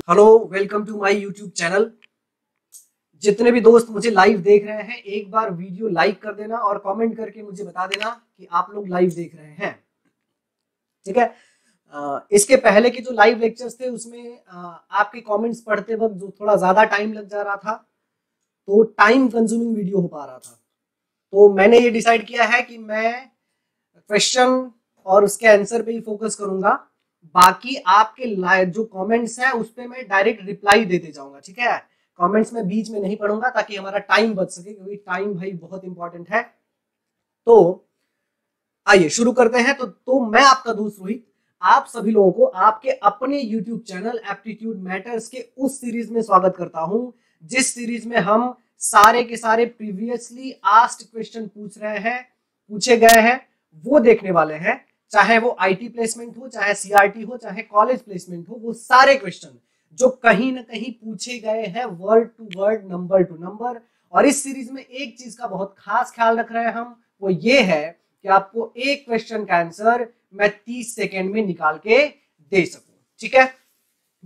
Hello, welcome to my YouTube channel. जितने भी दोस्त मुझे लाइव देख रहे हैं, एक बार वीडियो लाइक कर देना और कमेंट करके मुझे बता देना कि आप लोग लाइव देख रहे हैं। ठीक है। इसके पहले के जो लाइव लेक्चर्स थे उसमें आपके कमेंट्स पढ़ते वक्त जो थोड़ा ज्यादा टाइम लग जा रहा था, तो टाइम कंज्यूमिंग वीडियो हो पा रहा था। तो मैंने ये डिसाइड किया है कि मैं क्वेश्चन और उसके आंसर पे ही फोकस करूंगा। बाकी आपके जो कमेंट्स हैं उस पे मैं डायरेक्ट रिप्लाई देते जाऊंगा। ठीक है। कमेंट्स में बीच में नहीं पढ़ूंगा ताकि हमारा टाइम बच सके, क्योंकि टाइम भाई बहुत इंपॉर्टेंट है। तो आइए शुरू करते हैं। तो मैं आपका दोस्त रोहित आप सभी लोगों को आपके अपने YouTube चैनल एप्टीट्यूड मैटर्स के उस सीरीज में स्वागत करता हूं, जिस सीरीज में हम सारे के सारे प्रीवियसली आस्क्ड क्वेश्चन पूछे गए हैं वो देखने वाले हैं। चाहे वो आईटी प्लेसमेंट हो, चाहे सीआरटी हो, चाहे कॉलेज प्लेसमेंट हो, वो सारे क्वेश्चन जो कहीं ना कहीं पूछे गए हैं word to word, number to number. और इस सीरीज में एक चीज का बहुत खास ख्याल रख रहे हैं हम, वो ये है कि आपको एक क्वेश्चन का आंसर मैं 30 सेकेंड में निकाल के दे सकूं। ठीक है।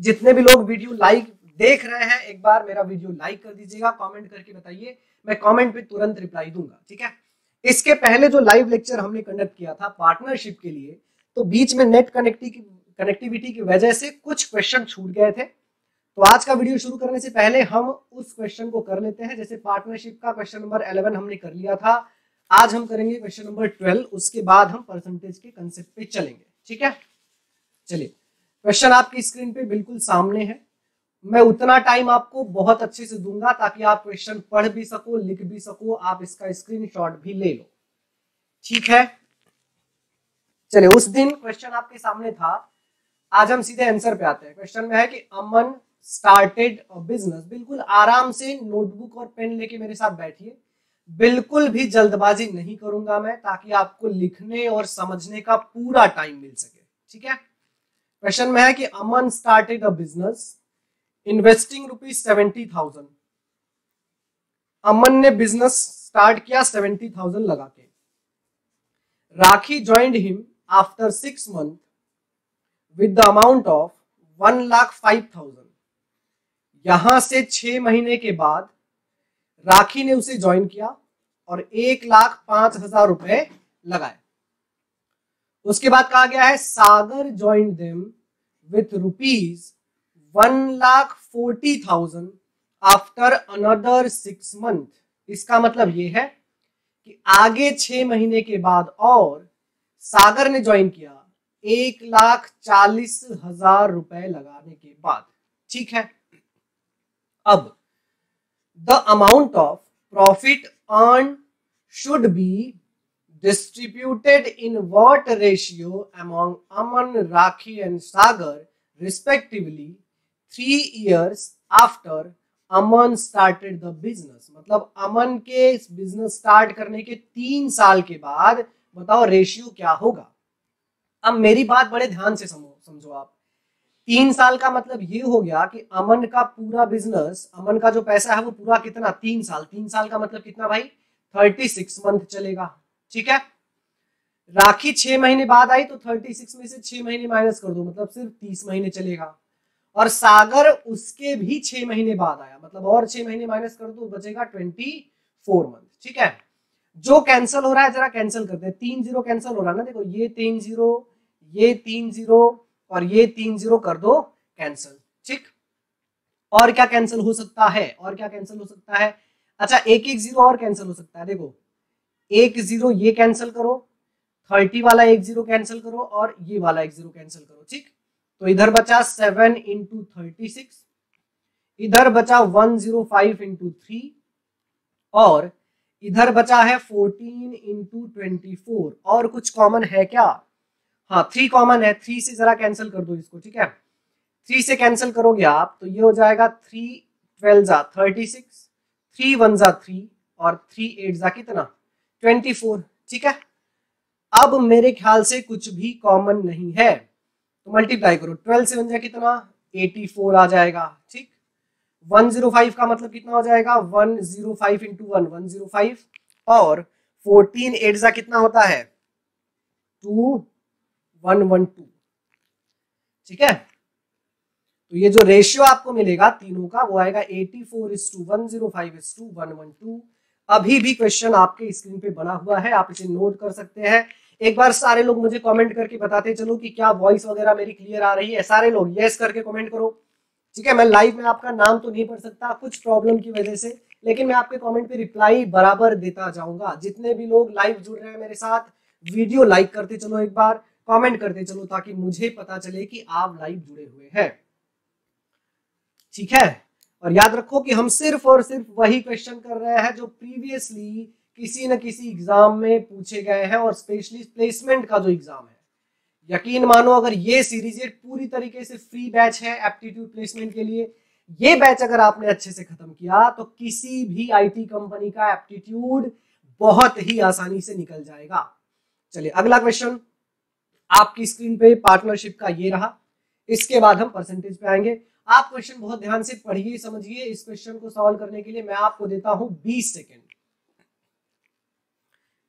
जितने भी लोग वीडियो लाइक देख रहे हैं, एक बार मेरा वीडियो लाइक कर दीजिएगा, कमेंट करके बताइए, मैं कमेंट पे तुरंत रिप्लाई दूंगा। ठीक है। इसके पहले जो लाइव लेक्चर हमने कंडक्ट किया था पार्टनरशिप के लिए, तो बीच में नेट कनेक्टिविटी की वजह से कुछ क्वेश्चन छूट गए थे। तो आज का वीडियो शुरू करने से पहले हम उस क्वेश्चन को कर लेते हैं। जैसे पार्टनरशिप का क्वेश्चन नंबर 11 हमने कर लिया था, आज हम करेंगे क्वेश्चन नंबर 12। उसके बाद हम परसेंटेज के कंसेप्ट पे चलेंगे। ठीक है। चलिए, क्वेश्चन आपकी स्क्रीन पे बिल्कुल सामने है। मैं उतना टाइम आपको बहुत अच्छे से दूंगा ताकि आप क्वेश्चन पढ़ भी सको, लिख भी सको, आप इसका स्क्रीनशॉट भी ले लो। ठीक है। चलिए, उस दिन क्वेश्चन आपके सामने था, आज हम सीधे आंसर पे आते हैं। क्वेश्चन में है कि अमन स्टार्टेड अ बिजनेस। बिल्कुल आराम से नोटबुक और पेन लेके मेरे साथ बैठिए, बिल्कुल भी जल्दबाजी नहीं करूंगा मैं, ताकि आपको लिखने और समझने का पूरा टाइम मिल सके। ठीक है। क्वेश्चन में है कि Aman started a business investing ₹70,000। Aman ने बिजनेस स्टार्ट किया 70,000 लगा के। Rakhi joined him after 6 months with the amount of 1,05,000। यहां से 6 महीने के बाद राखी ने उसे ज्वाइन किया और 1,05,000 रुपए लगाए। उसके बाद कहा गया है Sagar join them with ₹1,40,000 after another 6 months। इसका मतलब ये है कि आगे 6 महीने के बाद और सागर ने ज्वाइन किया 1,40,000 रुपए लगाने के बाद। ठीक है। अब the amount of profit earn should be distributed in what ratio among Aman, Rakhi and Sagar respectively 3 years after Aman started the business. मतलब अमन के बिजनेस स्टार्ट करने के 3 साल के बाद बताओ रेशियो क्या होगा। अब मेरी बात बड़े ध्यान से समझो आप। 3 साल का मतलब ये हो गया कि अमन का पूरा बिजनेस, अमन का जो पैसा है वो पूरा कितना, 3 साल। 3 साल का मतलब कितना भाई, 36 मंथ चलेगा। ठीक है। राखी 6 महीने बाद आई तो 36 में से 6 महीने माइनस कर दो, मतलब सिर्फ 30 महीने चलेगा। और सागर उसके भी 6 महीने बाद आया, मतलब और 6 महीने माइनस कर दो, बचेगा 24 मंथ। ठीक है। जो कैंसिल हो रहा है जरा कैंसिल करते हैं। 3 जीरो कैंसिल हो रहा है ना, देखो ये 3 जीरो, ये 3 जीरो और ये 3 जीरो कर दो कैंसिल। ठीक। और क्या कैंसिल हो सकता है, और क्या कैंसिल हो सकता है, अच्छा एक एक जीरो और कैंसिल हो सकता है। देखो एक जीरो ये कैंसिल करो, 30 वाला एक जीरो कैंसिल करो और ये वाला एक जीरो कैंसिल करो। ठीक। तो इधर बचा 7 इंटू 36, इधर बचा 105 इंटू 3 और इधर बचा है 14 इंटू 24। और कुछ कॉमन है क्या, हाँ 3 कॉमन है, 3 से जरा कैंसिल कर दो इसको। ठीक है। 3 से कैंसिल करोगे आप तो ये हो जाएगा 3 12 जा 36, 3 1 जा 3 और 3 8 जा कितना 24। ठीक है। अब मेरे ख्याल से कुछ भी कॉमन नहीं है, तो मल्टीप्लाई करो, 12 से बन जाए कितना 84 आ जाएगा। ठीक। 105 का मतलब कितना हो जाएगा 105 इंटू 1 105 और 14 8 जा कितना होता है 2112। ठीक है। तो ये जो रेशियो आपको मिलेगा तीनों का वो आएगा 84:105:112। अभी भी क्वेश्चन आपके स्क्रीन पे बना हुआ है, आप इसे नोट कर सकते हैं। एक बार सारे लोग मुझे कमेंट करके बताते चलो कि क्या वॉइस वगैरह मेरी क्लियर आ रही है। सारे लोग यस करके कमेंट करो, ठीक है। मैं लाइव में आपका नाम तो नहीं पढ़ सकता कुछ प्रॉब्लम की वजह से, लेकिन मैं आपके कमेंट पे रिप्लाई बराबर देता जाऊंगा। जितने भी लोग लाइव जुड़ रहे हैं मेरे साथ, वीडियो लाइक करते चलो, एक बार कमेंट करते चलो, ताकि मुझे पता चले कि आप लाइव जुड़े हुए हैं, ठीक है। और याद रखो कि हम सिर्फ और सिर्फ वही क्वेश्चन कर रहे हैं जो प्रीवियसली किसी न किसी एग्जाम में पूछे गए हैं, और स्पेशली प्लेसमेंट का जो एग्जाम है। यकीन मानो अगर ये सीरीज पूरी तरीके से फ्री बैच है एप्टीट्यूड प्लेसमेंट के लिए, ये बैच अगर आपने अच्छे से खत्म किया तो किसी भी आईटी कंपनी का एप्टीट्यूड बहुत ही आसानी से निकल जाएगा। चलिए अगला क्वेश्चन आपकी स्क्रीन पे पार्टनरशिप का ये रहा। इसके बाद हम परसेंटेज पे आएंगे। आप क्वेश्चन बहुत ध्यान से पढ़िए, समझिए। इस क्वेश्चन को सॉल्व करने के लिए मैं आपको देता हूं 20 सेकेंड।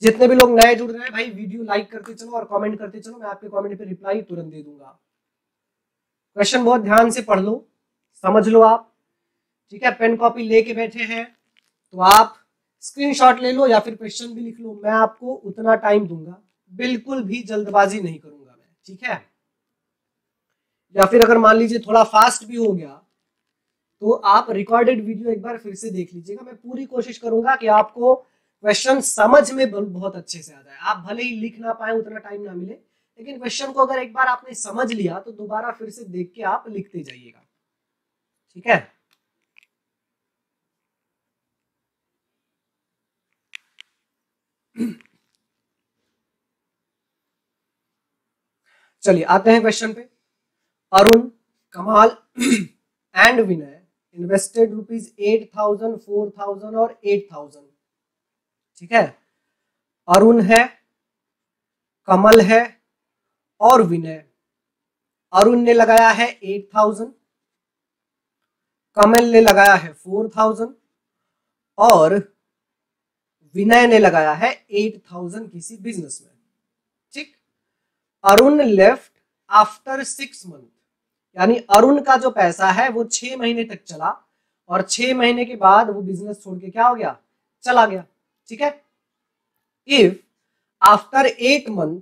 जितने भी लोग नए जुड़ रहे हैं भाई, वीडियो लाइक करते चलो और कमेंट करते चलो, मैं आपके कमेंट पे रिप्लाई तुरंत दे दूंगा। क्वेश्चन बहुत ध्यान से पढ़ लो, समझ लो आप, ठीक है। पेन कॉपी लेके बैठे हैं तो आप स्क्रीनशॉट ले लो या फिर क्वेश्चन भी लिख लो। मैं आपको उतना टाइम दूंगा, बिल्कुल भी जल्दबाजी नहीं करूंगा मैं, ठीक है। या फिर अगर मान लीजिए थोड़ा फास्ट भी हो गया तो आप रिकॉर्डेड वीडियो एक बार फिर से देख लीजिएगा। मैं पूरी कोशिश करूंगा कि आपको क्वेश्चन समझ में बहुत अच्छे से आ जाए। आप भले ही लिख ना पाए, उतना टाइम ना मिले, लेकिन क्वेश्चन को अगर एक बार आपने समझ लिया तो दोबारा फिर से देख के आप लिखते जाइएगा, ठीक है। चलिए आते हैं क्वेश्चन पे। अरुण, कमाल एंड विनय इन्वेस्टेड ₹8,000, 4,000 और 8,000, ठीक है। अरुण है, कमल है और विनय। अरुण ने लगाया है 8,000, कमल ने लगाया है 4,000 और विनय ने लगाया है 8,000 किसी बिजनेस में, ठीक। अरुण लेफ्ट आफ्टर 6 मंथ, यानी अरुण का जो पैसा है वो 6 महीने तक चला और 6 महीने के बाद वो बिजनेस छोड़ के क्या हो गया, चला गया, ठीक है। If after 8 month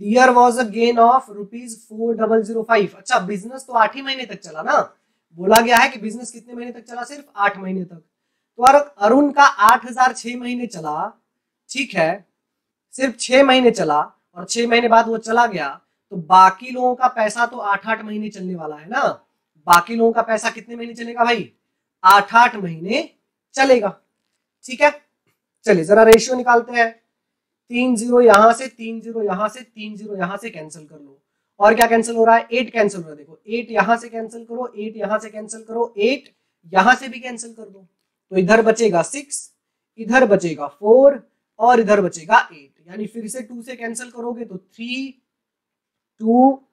there was a gain of ₹4,005। अच्छा, बिजनेस तो 8 ही महीने तक चला ना, बोला गया है कि बिजनेस कितने महीने तक चला, सिर्फ 8 महीने तक। तो अरुण का 8,000 6 महीने चला, ठीक है, सिर्फ 6 महीने चला और 6 महीने बाद वो चला गया, तो बाकी लोगों का पैसा तो 8-8 महीने चलने वाला है ना। बाकी लोगों का पैसा कितने महीने चलेगा भाई, 8-8 महीने चलेगा, ठीक है। चलिए जरा रेशियो निकालते हैं। 3 0 यहां से, 3 0 यहां से, 3 0 यहां से कैंसिल कर लो। और क्या कैंसिल हो रहा है, 8 कैंसिल हो रहा है। देखो 8 यहां से कैंसिल करो, 8 यहां से कैंसिल करो, 8 यहां से भी कैंसिल कर दो, तो इधर बचेगा 6, इधर बचेगा 4 और इधर बचेगा 8। यानी फिर से 2 से कैंसिल करोगे तो 3, 2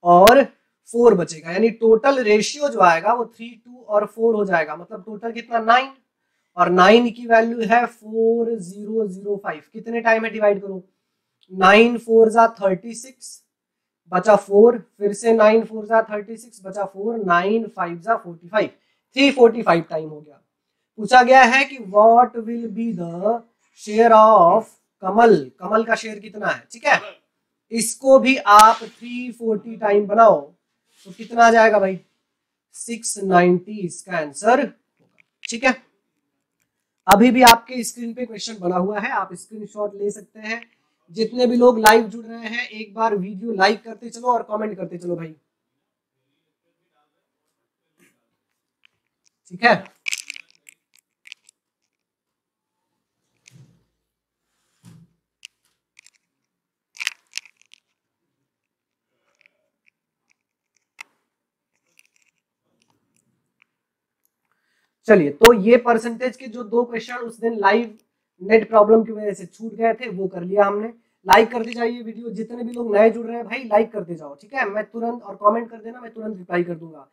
और 4 बचेगा। यानी टोटल रेशियो जो आएगा वो 3, 2 और 4 हो जाएगा। मतलब टोटल कितना, 9। और 9 की वैल्यू है 4005। कितने टाइम में डिवाइड करो, 9 4 जा 36 बचा 4, फिर से 9 4 जा 36 बचा 4, 9 5 जा 45, 345 टाइम हो गया। पूछा गया है कि what will be the share of Kamal. Kamal का शेयर कितना है, ठीक है। इसको भी आप 340 टाइम बनाओ तो कितना आ जाएगा भाई, 690 इसका आंसर होगा, ठीक है। अभी भी आपके स्क्रीन पे क्वेश्चन बना हुआ है, आप स्क्रीनशॉट ले सकते हैं। जितने भी लोग लाइव जुड़ रहे हैं एक बार वीडियो लाइक करते चलो और कमेंट करते चलो भाई, ठीक है। चलिए तो ये परसेंटेज के जो 2 क्वेश्चन उस दिन लाइव नेट प्रॉब्लम की वजह से छूट गए थे वो कर लिया हमने। लाइक करते जाइए वीडियो, जितने भी लोग नए जुड़ रहे हैं भाई लाइक करते जाओ, ठीक है। मैं तुरंत, और कमेंट कर देना, मैं तुरंत रिप्लाई कर दूंगा।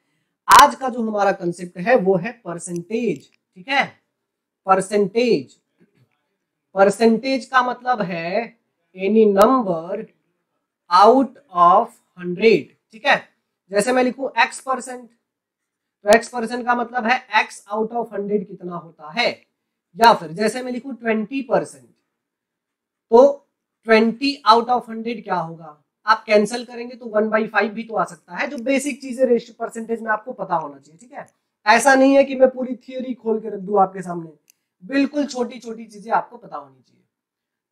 आज का जो हमारा कंसेप्ट है वो है परसेंटेज, ठीक है। परसेंटेज, परसेंटेज का मतलब है एनी नंबर आउट ऑफ 100, ठीक है। जैसे मैं लिखूं x%, तो x% का मतलब है x आउट ऑफ 100 कितना होता है, या फिर जैसे मैं लिखूं 20%, तो 20 आउट ऑफ 100 क्या होगा, आप कैंसिल करेंगे तो 1/5 भी तो आ सकता है। जो बेसिक चीजें रेशियो परसेंटेज में आपको पता होना चाहिए, ठीक है। ऐसा नहीं है कि मैं पूरी थियोरी खोल के रख दूं आपके सामने, बिल्कुल छोटी छोटी चीजें आपको पता होनी चाहिए।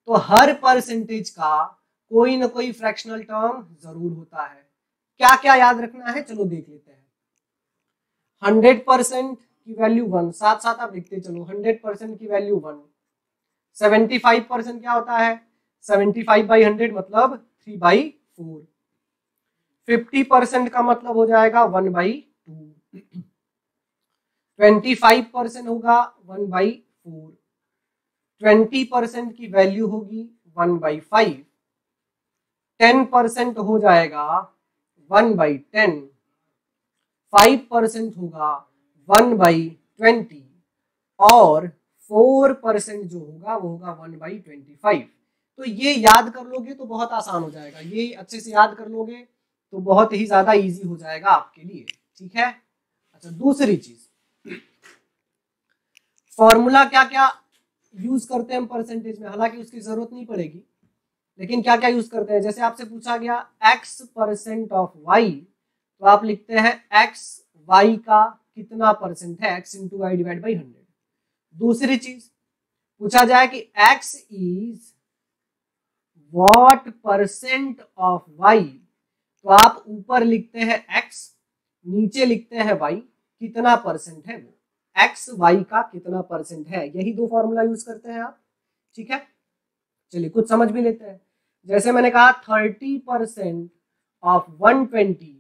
तो हर परसेंटेज का कोई ना कोई फ्रैक्शनल टर्म जरूर होता है। क्या क्या याद रखना है, चलो देख लेते हैं। 100% की वैल्यू 1, साथ साथ आप लिखते चलो। 100% की वैल्यू 1। 75% क्या होता है, 75/100 मतलब 3/4। 50% का मतलब हो जाएगा 1/2। 25% होगा 1/4। 20% की वैल्यू होगी 1/5। 10% हो जाएगा 1/10। 5% होगा 1/20 और 4% जो होगा वो होगा 1/25। तो ये याद कर लोगे तो बहुत आसान हो जाएगा, ये अच्छे से याद कर लोगे तो बहुत ही ज्यादा इजी हो जाएगा आपके लिए, ठीक है। अच्छा, दूसरी चीज, फॉर्मूला क्या क्या यूज करते हैं हम परसेंटेज में, हालांकि उसकी जरूरत नहीं पड़ेगी, लेकिन क्या क्या यूज करते हैं। जैसे आपसे पूछा गया x% ऑफ y, तो आप लिखते हैं x y का कितना परसेंट है, x into Y divide by 100। दूसरी चीज पूछा जाए कि x is what percent of y, तो आप ऊपर लिखते हैं x, नीचे लिखते हैं y, कितना परसेंट है वो, x y का कितना परसेंट है। यही दो फॉर्मूला यूज करते हैं आप, ठीक है। चलिए कुछ समझ भी लेते हैं। जैसे मैंने कहा 30% ऑफ 120,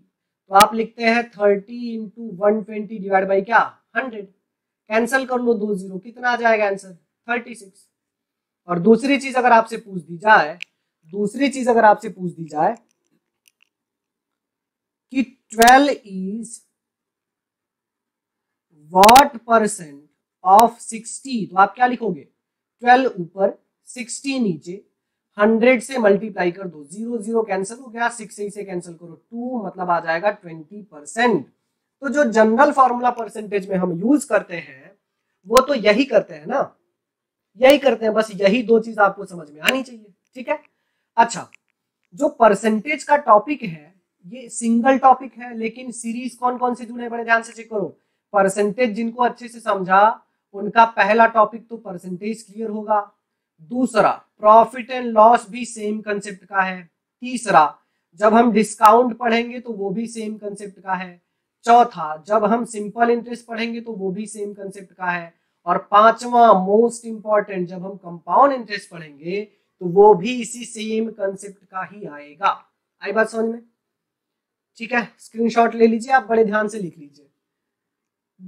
तो आप लिखते हैं 30 इंटू 120 डिवाइड बाई क्या, 100। कैंसिल कर लो 2 0, कितना आ जाएगा आंसर, 36। और दूसरी चीज अगर आपसे पूछ दी जाए, कि 12 इज व्हाट परसेंट ऑफ 60, तो आप क्या लिखोगे, 12 ऊपर 60 नीचे, 100 से मल्टीप्लाई कर दो, 0 0 कैंसिल हो गया, 6 से कैंसिल करो 2, मतलब आ जाएगा 20%। तो जो जनरल फॉर्मूला परसेंटेज में हम यूज करते हैं वो तो यही करते हैं ना, यही करते हैं, बस यही दो चीज आपको समझ में आनी चाहिए, ठीक है। अच्छा, जो परसेंटेज का टॉपिक है ये सिंगल टॉपिक है, लेकिन सीरीज कौन कौन से जुड़े, बड़े ध्यान से चेक करो। परसेंटेज जिनको अच्छे से समझा उनका पहला टॉपिक तो परसेंटेज क्लियर होगा। दूसरा, प्रॉफिट एंड लॉस भी सेम कंसेप्ट का है। तीसरा, जब हम डिस्काउंट पढ़ेंगे तो वो भी सेम कंसेप्ट का है। चौथा, जब हम सिंपल इंटरेस्ट पढ़ेंगे तो वो भी सेम कंसेप्ट का है। और पांचवा मोस्ट इंपॉर्टेंट, जब हम कंपाउंड इंटरेस्ट पढ़ेंगे तो वो भी इसी सेम कंसेप्ट का ही आएगा। आई बात समझ में, ठीक है। स्क्रीनशॉट ले लीजिए, आप बड़े ध्यान से लिख लीजिए।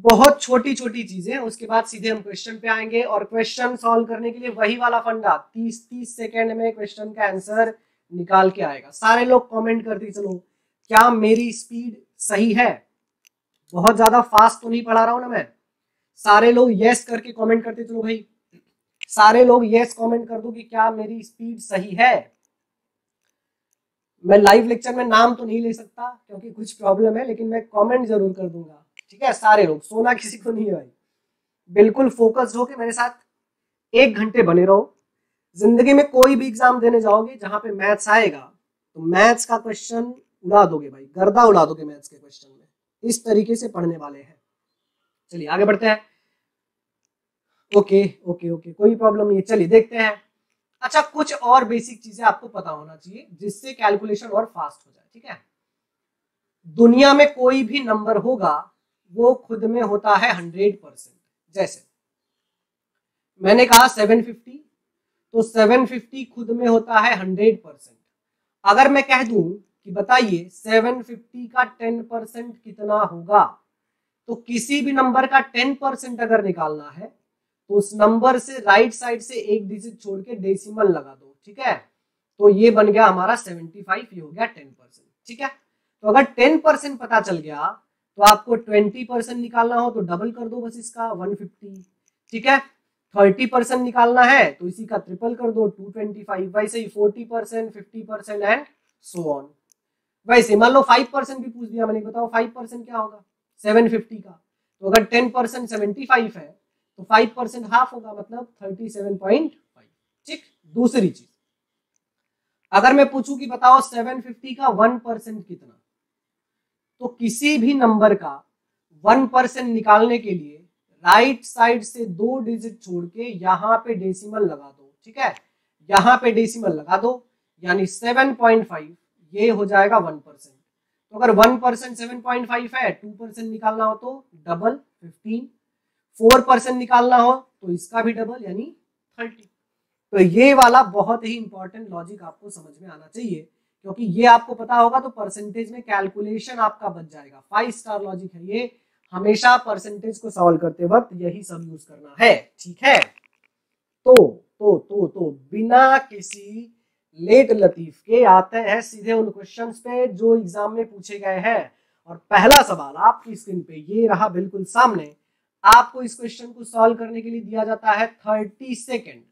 बहुत छोटी छोटी चीजें, उसके बाद सीधे हम क्वेश्चन पे आएंगे। और क्वेश्चन सॉल्व करने के लिए वही वाला फंडा, 30 सेकेंड में क्वेश्चन का आंसर निकाल के आएगा। सारे लोग कमेंट करते चलो, क्या मेरी स्पीड सही है, बहुत ज्यादा फास्ट तो नहीं पढ़ा रहा हूं ना मैं। सारे लोग यस करके कमेंट करते चलो भाई, सारे लोग यस कमेंट कर दो कि क्या मेरी स्पीड सही है। मैं लाइव लेक्चर में नाम तो नहीं ले सकता क्योंकि कुछ प्रॉब्लम है, लेकिन मैं कमेंट जरूर कर दूंगा, ठीक है। सारे लोग, सोना किसी को नहीं है भाई, बिल्कुल फोकस्ड होके मेरे साथ 1 घंटे बने रहो। जिंदगी में कोई भी एग्जाम देने जाओगे जहां पे मैथ्स आएगा तो मैथ्स का क्वेश्चन उड़ा दोगे भाई, गर्दा उड़ा दोगे मैथ्स के क्वेश्चन में, इस तरीके से पढ़ने वाले हैं। चलिए आगे बढ़ते हैं। ओके ओके ओके, कोई प्रॉब्लम नहीं है, चलिए देखते हैं। अच्छा, कुछ और बेसिक चीजें आपको पता होना चाहिए जिससे कैलकुलेशन और फास्ट हो जाए, ठीक है। दुनिया में कोई भी नंबर होगा वो खुद में होता है 100%। जैसे मैंने कहा 750, तो 750 खुद में होता है 100%। अगर मैं कह दूं कि बताइए 750 का 10% कितना होगा, तो किसी भी नंबर का 10% अगर निकालना है तो उस नंबर से राइट साइड से एक डिजिट छोड़ के डेसिमल लगा दो, ठीक है। तो ये बन गया हमारा 75, ये हो गया 10%, ठीक है। तो अगर 10% पता चल गया तो आपको 20% निकालना हो तो डबल कर दो बस इसका, 150, ठीक है। 30% निकालना है तो इसी का ट्रिपल कर दो, 225। वैसे ही 40%, 50% एंड सो ऑन। वैसे मान लो 5% भी पूछ दिया मैंने, बताओ 5% क्या होगा, 750 का। तो अगर 10% 75 है तो 5% हाफ होगा, मतलब 37.5। ठीक। दूसरी चीज, अगर मैं पूछूं कि बताओ 750 का 1% कितना, तो किसी भी नंबर का 1% निकालने के लिए राइट साइड से 2 डिजिट छोड़ के यहाँ पे डेसिमल लगा दो। ठीक है, यहाँ पे डेसिमल लगा दो, यानी 7.5 ये हो जाएगा 1%। तो अगर 1% 7.5 है, 2% निकालना हो तो डबल 15, 4% निकालना हो तो इसका भी डबल यानी 30। तो ये वाला बहुत ही इंपॉर्टेंट लॉजिक आपको समझ में आना चाहिए, क्योंकि ये आपको पता होगा तो परसेंटेज में कैलकुलेशन आपका बच जाएगा। 5 स्टार लॉजिक है ये, हमेशा परसेंटेज को सॉल्व करते वक्त यही सब यूज करना है। ठीक है, तो बिना किसी लेट लतीफ के आते हैं सीधे उन क्वेश्चंस पे जो एग्जाम में पूछे गए हैं। और पहला सवाल आपकी स्क्रीन पे ये रहा बिल्कुल सामने। आपको इस क्वेश्चन को सॉल्व करने के लिए दिया जाता है 30 सेकेंड।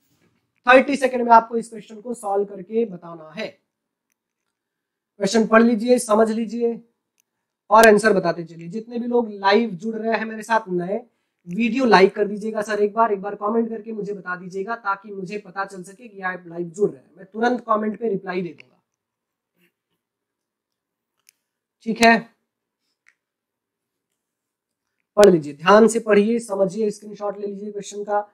30 सेकेंड में आपको इस क्वेश्चन को सॉल्व करके बताना है। क्वेश्चन पढ़ लीजिए, समझ लीजिए और आंसर बताते चलिए। जितने भी लोग लाइव जुड़ रहे हैं मेरे साथ नए, वीडियो लाइक कर दीजिएगा सर, एक बार कमेंट करके मुझे बता दीजिएगा ताकि मुझे पता चल सके कि आप लाइव जुड़ रहे हैं। मैं तुरंत कमेंट पे रिप्लाई दे दूंगा। ठीक है, पढ़ लीजिए, ध्यान से पढ़िए, समझिए, स्क्रीनशॉट ले लीजिए क्वेश्चन का।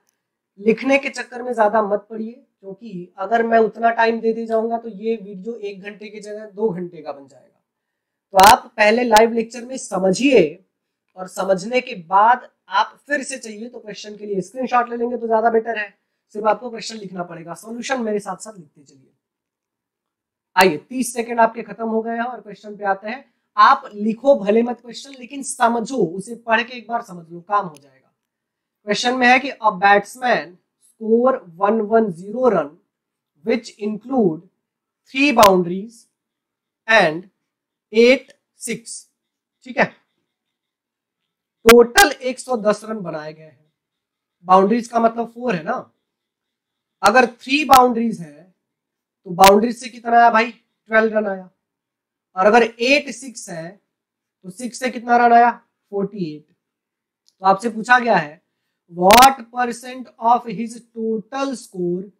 लिखने के चक्कर में ज्यादा मत पढ़िए, क्योंकि अगर मैं उतना टाइम देते जाऊंगा तो ये वीडियो 1 घंटे की जगह 2 घंटे का बन जाएगा। तो आप पहले लाइव लेक्चर में समझिए और समझने के बाद आप फिर से चाहिए तो क्वेश्चन के लिए स्क्रीनशॉट ले लेंगे तो ज्यादा बेटर है। सिर्फ आपको क्वेश्चन लिखना पड़ेगा, सॉल्यूशन मेरे साथ साथ लिखते चलिए। आइए, 30 सेकंड आपके खत्म हो गए हैं और क्वेश्चन पे आते हैं। आप लिखो भले मत क्वेश्चन, लेकिन समझो, उसे पढ़ के एक बार समझ लो, काम हो जाएगा। क्वेश्चन में है कि a batsman score 110 run which include 3 boundaries and 8 6। ठीक है, टोटल 110 रन बनाए गए हैं। बाउंड्रीज का मतलब 4 है ना। अगर 3 बाउंड्रीज है तो बाउंड्रीज से कितना आया भाई, 12 रन आया। और अगर 8 6 है तो 6 से कितना रन आया, 48। तो आपसे पूछा गया है what percent of his total score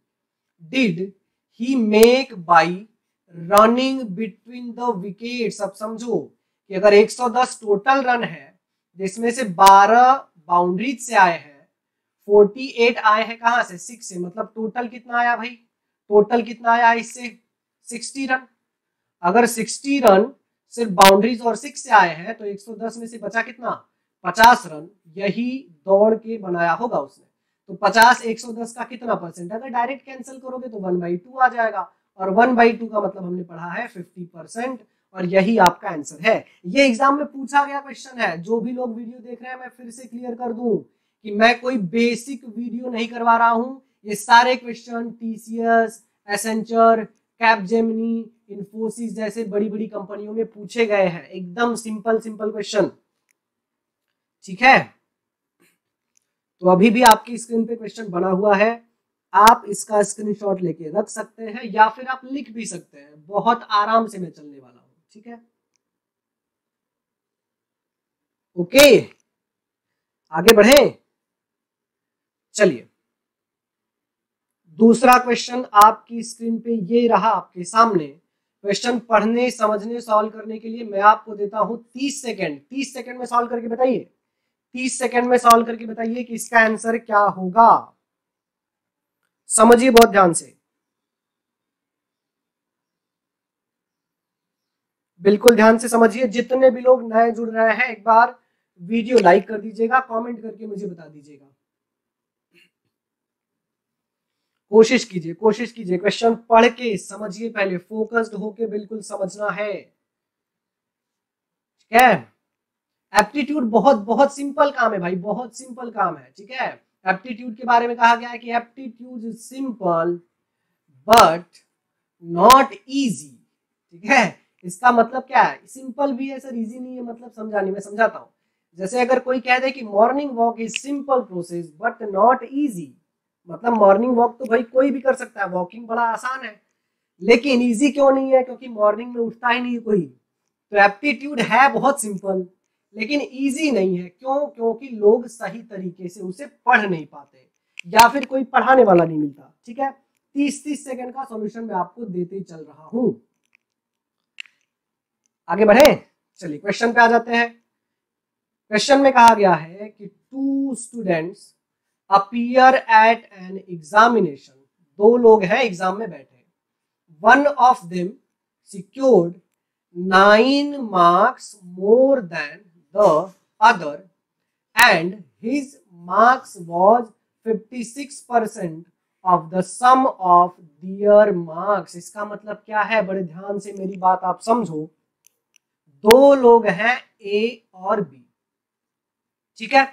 did he make bye running between the wickets. अब समझो कि अगर 110 टोटल रन है जिसमें से 12 बाउंड्रीज से आए हैं, 48 आए हैं कहां से, 6 से, मतलब टोटल कितना आया भाई, टोटल कितना आया इससे, 60 रन। अगर 60 रन सिर्फ बाउंड्रीज और 6 से आए हैं तो 110 में से बचा कितना, 50 रन। यही दौड़ के बनाया होगा उसने। तो 50 110 का कितना परसेंट, अगर डायरेक्ट कैंसिल करोगे तो 1/2 आ जाएगा, और 1/2 का मतलब हमने पढ़ा है 50%, और यही आपका आंसर है। ये एग्जाम में पूछा गया क्वेश्चन है। जो भी लोग वीडियो देख रहे हैं, मैं फिर से क्लियर कर दूं कि मैं कोई बेसिक वीडियो नहीं करवा रहा हूं। ये सारे question TCS, Accenture, Capgemini, Infosys जैसे बड़ी बड़ी कंपनियों में पूछे गए हैं। एकदम सिंपल सिंपल क्वेश्चन। ठीक है, तो अभी भी आपकी स्क्रीन पे क्वेश्चन बना हुआ है, आप इसका स्क्रीनशॉट लेके रख सकते हैं या फिर आप लिख भी सकते हैं। बहुत आराम से मैं चलने वाला हूं। ठीक है, ओके, आगे बढ़े। चलिए, दूसरा क्वेश्चन आपकी स्क्रीन पे ये रहा आपके सामने। क्वेश्चन पढ़ने, समझने, सॉल्व करने के लिए मैं आपको देता हूं 30 सेकेंड। 30 सेकेंड में सॉल्व करके बताइए, 30 सेकेंड में सॉल्व करके बताइए कि इसका आंसर क्या होगा। समझिए बहुत ध्यान से, बिल्कुल ध्यान से समझिए। जितने भी लोग नए जुड़ रहे हैं, एक बार वीडियो लाइक कर दीजिएगा, कमेंट करके मुझे बता दीजिएगा। कोशिश कीजिए, कोशिश कीजिए, क्वेश्चन पढ़ के समझिए, पहले फोकस्ड होके बिल्कुल समझना है। ठीक है, एप्टीट्यूड बहुत बहुत सिंपल काम है भाई, बहुत सिंपल काम है। ठीक है, एप्टीट्यूड के बारे में कहा गया है कि aptitude is simple but not easy. ठीक है, इसका मतलब क्या है, सिंपल भी है सर, इजी नहीं है, मतलब समझा नहीं, मैं समझाता हूं। जैसे अगर कोई कह दे कि morning walk is simple process but not easy, मतलब मॉर्निंग वॉक तो भाई कोई भी कर सकता है, वॉकिंग बड़ा आसान है, लेकिन इजी क्यों नहीं है, क्योंकि मॉर्निंग में उठता ही नहीं कोई। तो एप्टीट्यूड है बहुत सिंपल, लेकिन इजी नहीं है। क्यों? क्योंकि लोग सही तरीके से उसे पढ़ नहीं पाते या फिर कोई पढ़ाने वाला नहीं मिलता। ठीक है, 30-30 सेकंड का सॉल्यूशन मैं आपको देते चल रहा हूं। आगे बढ़े, चलिए क्वेश्चन पे आ जाते हैं। क्वेश्चन में कहा गया है कि 2 students appear eight an examination, 2 लोग हैं एग्जाम में बैठे। One of them secured 9 marks more than the other and his marks was 56% of the sum of their marks। इसका मतलब क्या है? बड़े ध्यान से मेरी बात आप समझो। 2 लोग हैं ए और बी, ठीक है।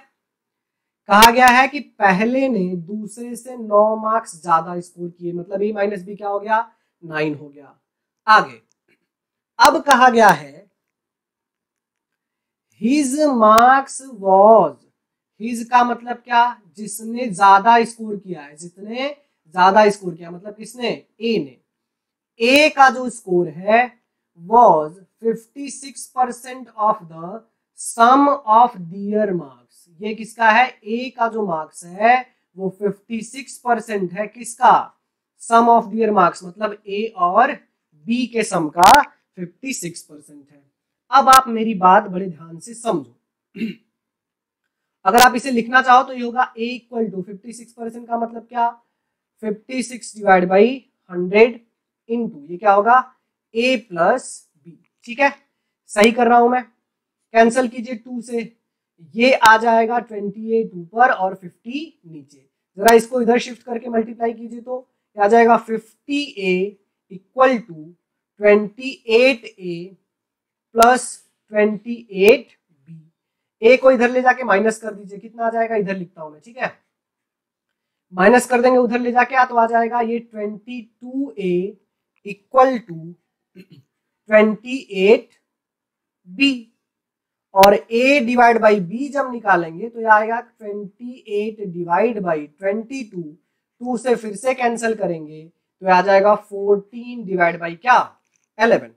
कहा गया है कि पहले ने दूसरे से 9 मार्क्स ज्यादा स्कोर किए, मतलब ए माइनस बी क्या हो गया? 9 हो गया। आगे अब कहा गया है हिज मार्क्स वॉज, हिज का मतलब क्या? जिसने ज्यादा स्कोर किया है, जितने ज्यादा स्कोर किया, मतलब किसने? ए ने। ए का जो स्कोर है was 56% of the sum of their marks. ये किसका है? ए का जो मार्क्स है वो 56% है। किसका? सम ऑफ दियर मार्क्स, मतलब ए और बी के सम का 56% है। अब आप मेरी बात बड़े ध्यान से समझो। अगर आप इसे लिखना चाहो तो ये होगा a इक्वल टू 56% का मतलब क्या? 56 डिवाइड बाई 100 इंटू ये क्या होगा? a plus B. ठीक है, सही कर रहा हूं मैं। कैंसल कीजिए 2 से, ये आ जाएगा 28 ऊपर और 50 नीचे। जरा इसको इधर शिफ्ट करके मल्टीप्लाई कीजिए तो आ जाएगा 50a equal to 28a plus 28b। ए को इधर ले जाके माइनस कर दीजिए, कितना आ जाएगा? इधर लिखता हूं मैं, ठीक है। माइनस कर देंगे उधर ले जाके, तो आ जाएगा ये 22a इक्वल टू 28b। और a डिवाइड बाई b जब निकालेंगे तो ये आएगा 28 डिवाइड बाई 22। 2 से फिर से कैंसिल करेंगे तो आ जाएगा 14 डिवाइड बाई क्या? 11।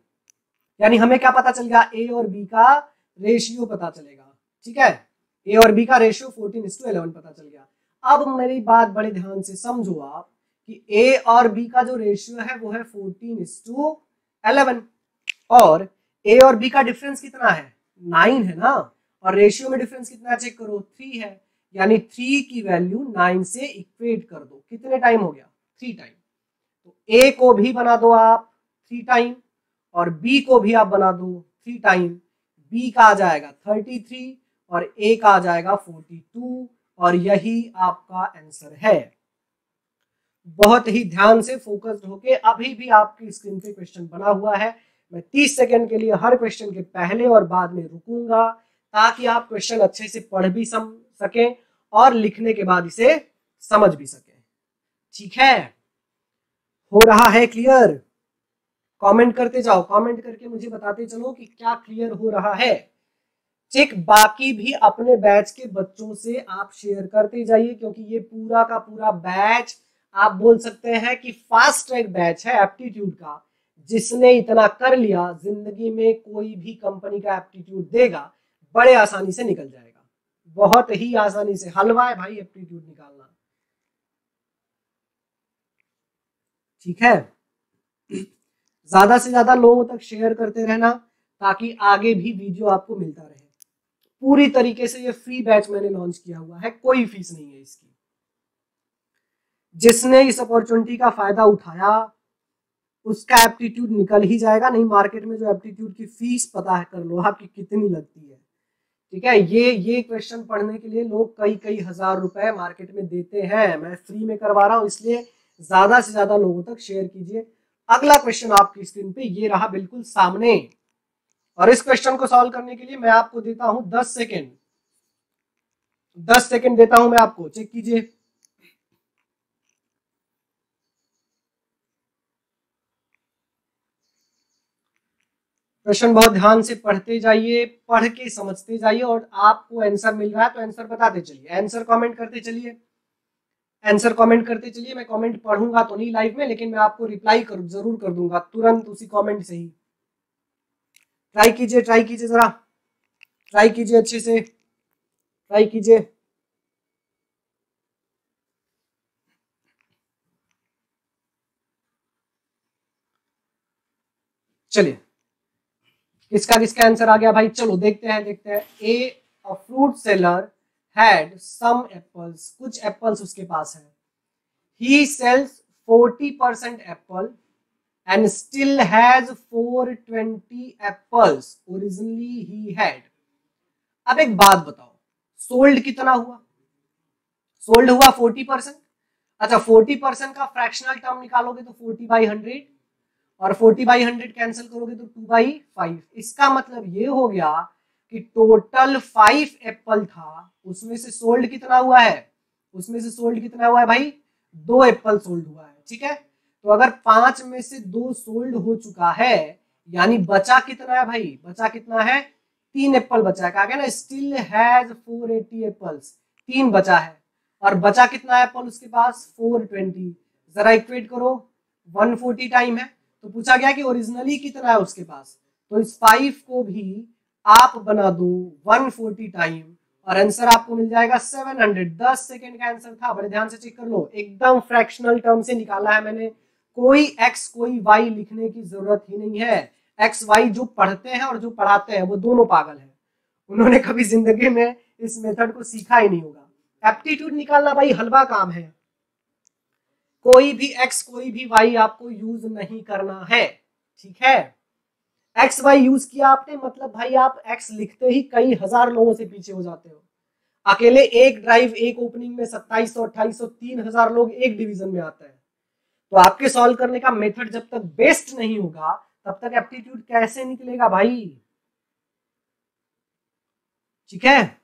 यानी हमें क्या पता चल गया? ए और बी का रेशियो पता चलेगा, ठीक है। ए और बी का रेशियो 14:11 पता चल गया। अब मेरी बात बड़े ध्यान से समझो आप कि ए और बी का जो रेशियो है वो है 14:11 और ए और बी का डिफरेंस कितना है? 9 है ना। और रेशियो में डिफरेंस कितना चेक करो? 3 है। यानी 3 की वैल्यू 9 से इक्वेट कर दो। कितने टाइम हो गया? 3 टाइम। तो ए को भी बना दो आप 3 टाइम और बी को भी आप बना दो 3 टाइम। बी का आ जाएगा 33 और ए का आ जाएगा 42 और यही आपका आंसर है। बहुत ही ध्यान से फोकस्ड होके अभी भी आपकी स्क्रीन पे क्वेश्चन बना हुआ है। मैं 30 सेकंड के लिए हर क्वेश्चन के पहले और बाद में रुकूंगा ताकि आप क्वेश्चन अच्छे से पढ़ भी सकें और लिखने के बाद इसे समझ भी सकें। ठीक है, हो रहा है क्लियर? कमेंट करते जाओ, कमेंट करके मुझे बताते चलो कि क्या क्लियर हो रहा है। चेक बाकी भी अपने बैच के बच्चों से आप शेयर करते जाइए क्योंकि ये पूरा का पूरा बैच आप बोल सकते हैं कि फास्ट ट्रैक बैच है एप्टीट्यूड का। जिसने इतना कर लिया जिंदगी में कोई भी कंपनी का एप्टीट्यूड देगा बड़े आसानी से निकल जाएगा। बहुत ही आसानी से हलवा है भाई एप्टीट्यूड निकालना, ठीक है। ज्यादा से ज्यादा लोगों तक शेयर करते रहना ताकि आगे भी वीडियो आपको मिलता रहे। पूरी तरीके से ये फ्री बैच मैंने लॉन्च किया हुआ है, कोई फीस नहीं है इसकी। जिसने इस अपॉर्चुनिटी का फायदा उठाया उसका एप्टीट्यूड निकल ही जाएगा। नहीं मार्केट में जो एप्टीट्यूड की फीस पता है कर लो आपकी कितनी लगती है, ठीक है। ये क्वेश्चन पढ़ने के लिए लोग कई हजार रुपए मार्केट में देते हैं। मैं फ्री में करवा रहा हूं, इसलिए ज्यादा से ज्यादा लोगों तक शेयर कीजिए। अगला क्वेश्चन आपकी स्क्रीन पे ये रहा बिल्कुल सामने और इस क्वेश्चन को सॉल्व करने के लिए मैं आपको देता हूं 10 सेकेंड। 10 सेकेंड देता हूं मैं आपको, चेक कीजिए। क्वेश्चन बहुत ध्यान से पढ़ते जाइए, पढ़ के समझते जाइए और आपको आंसर मिल रहा है तो आंसर बताते चलिए, आंसर कमेंट करते चलिए, आंसर कमेंट करते चलिए। मैं कमेंट पढ़ूंगा तो नहीं लाइव में, लेकिन मैं आपको रिप्लाई जरूर कर दूंगा तुरंत उसी कमेंट से ही। ट्राई कीजिए जरा। ट्राई कीजिए, अच्छे से ट्राई कीजिए। चलिए किसका किसका आंसर आ गया भाई, चलो देखते हैं देखते हैं। A fruit seller had some apples, कुछ एप्पल्स उसके पास है। He sells 40% apple and still has 420 apples originally he had। अब एक बात बताओ, सोल्ड कितना हुआ? सोल्ड हुआ 40%। अच्छा 40% का फ्रैक्शनल टर्म निकालोगे तो 40/100, और 40/100 कैंसिल करोगे तो 2/5। इसका मतलब ये हो गया कि टोटल 5 एप्पल था, उसमें से सोल्ड कितना हुआ है? उसमें से सोल्ड कितना हुआ है भाई? 2 एप्पल सोल्ड हुआ है, ठीक है। तो अगर 5 में से 2 सोल्ड हो चुका है, यानी बचा कितना है भाई? बचा कितना है? 3 एप्पल बचा है। कहा गया ना स्टिल हैज 480 एप्पल्स, 3 बचा है। और बचा कितना एप्पल उसके पास? 420। जरा इक्वेट करो, 140 टाइम है, तो पूछा गया कि ओरिजिनली कितना है उसके पास। तो इस 5 को भी आप बना दो 140 टाइम और आंसर आपको मिल जाएगा 700। 10 सेकंड का आंसर था, बड़े ध्यान से चेक कर लो, एकदम फ्रैक्शनल टर्म से निकाला है मैंने। कोई एक्स कोई वाई लिखने की जरूरत ही नहीं है। एक्स वाई जो पढ़ते हैं और जो पढ़ाते हैं वो दोनों पागल हैं, उन्होंने कभी जिंदगी में इस मेथड को सीखा ही नहीं होगा। एप्टीट्यूड निकालना भाई हलवा काम है, कोई भी एक्स कोई भी वाई आपको यूज नहीं करना है, ठीक है। एक्स वाई यूज किया आपने, मतलब भाई आप एक्स लिखते ही कई हजार लोगों से पीछे हो जाते हो। अकेले एक ड्राइव एक ओपनिंग में 2700 2800 3000 लोग एक डिवीजन में आते हैं। तो आपके सॉल्व करने का मेथड जब तक बेस्ट नहीं होगा तब तक एप्टीट्यूड कैसे निकलेगा भाई, ठीक है।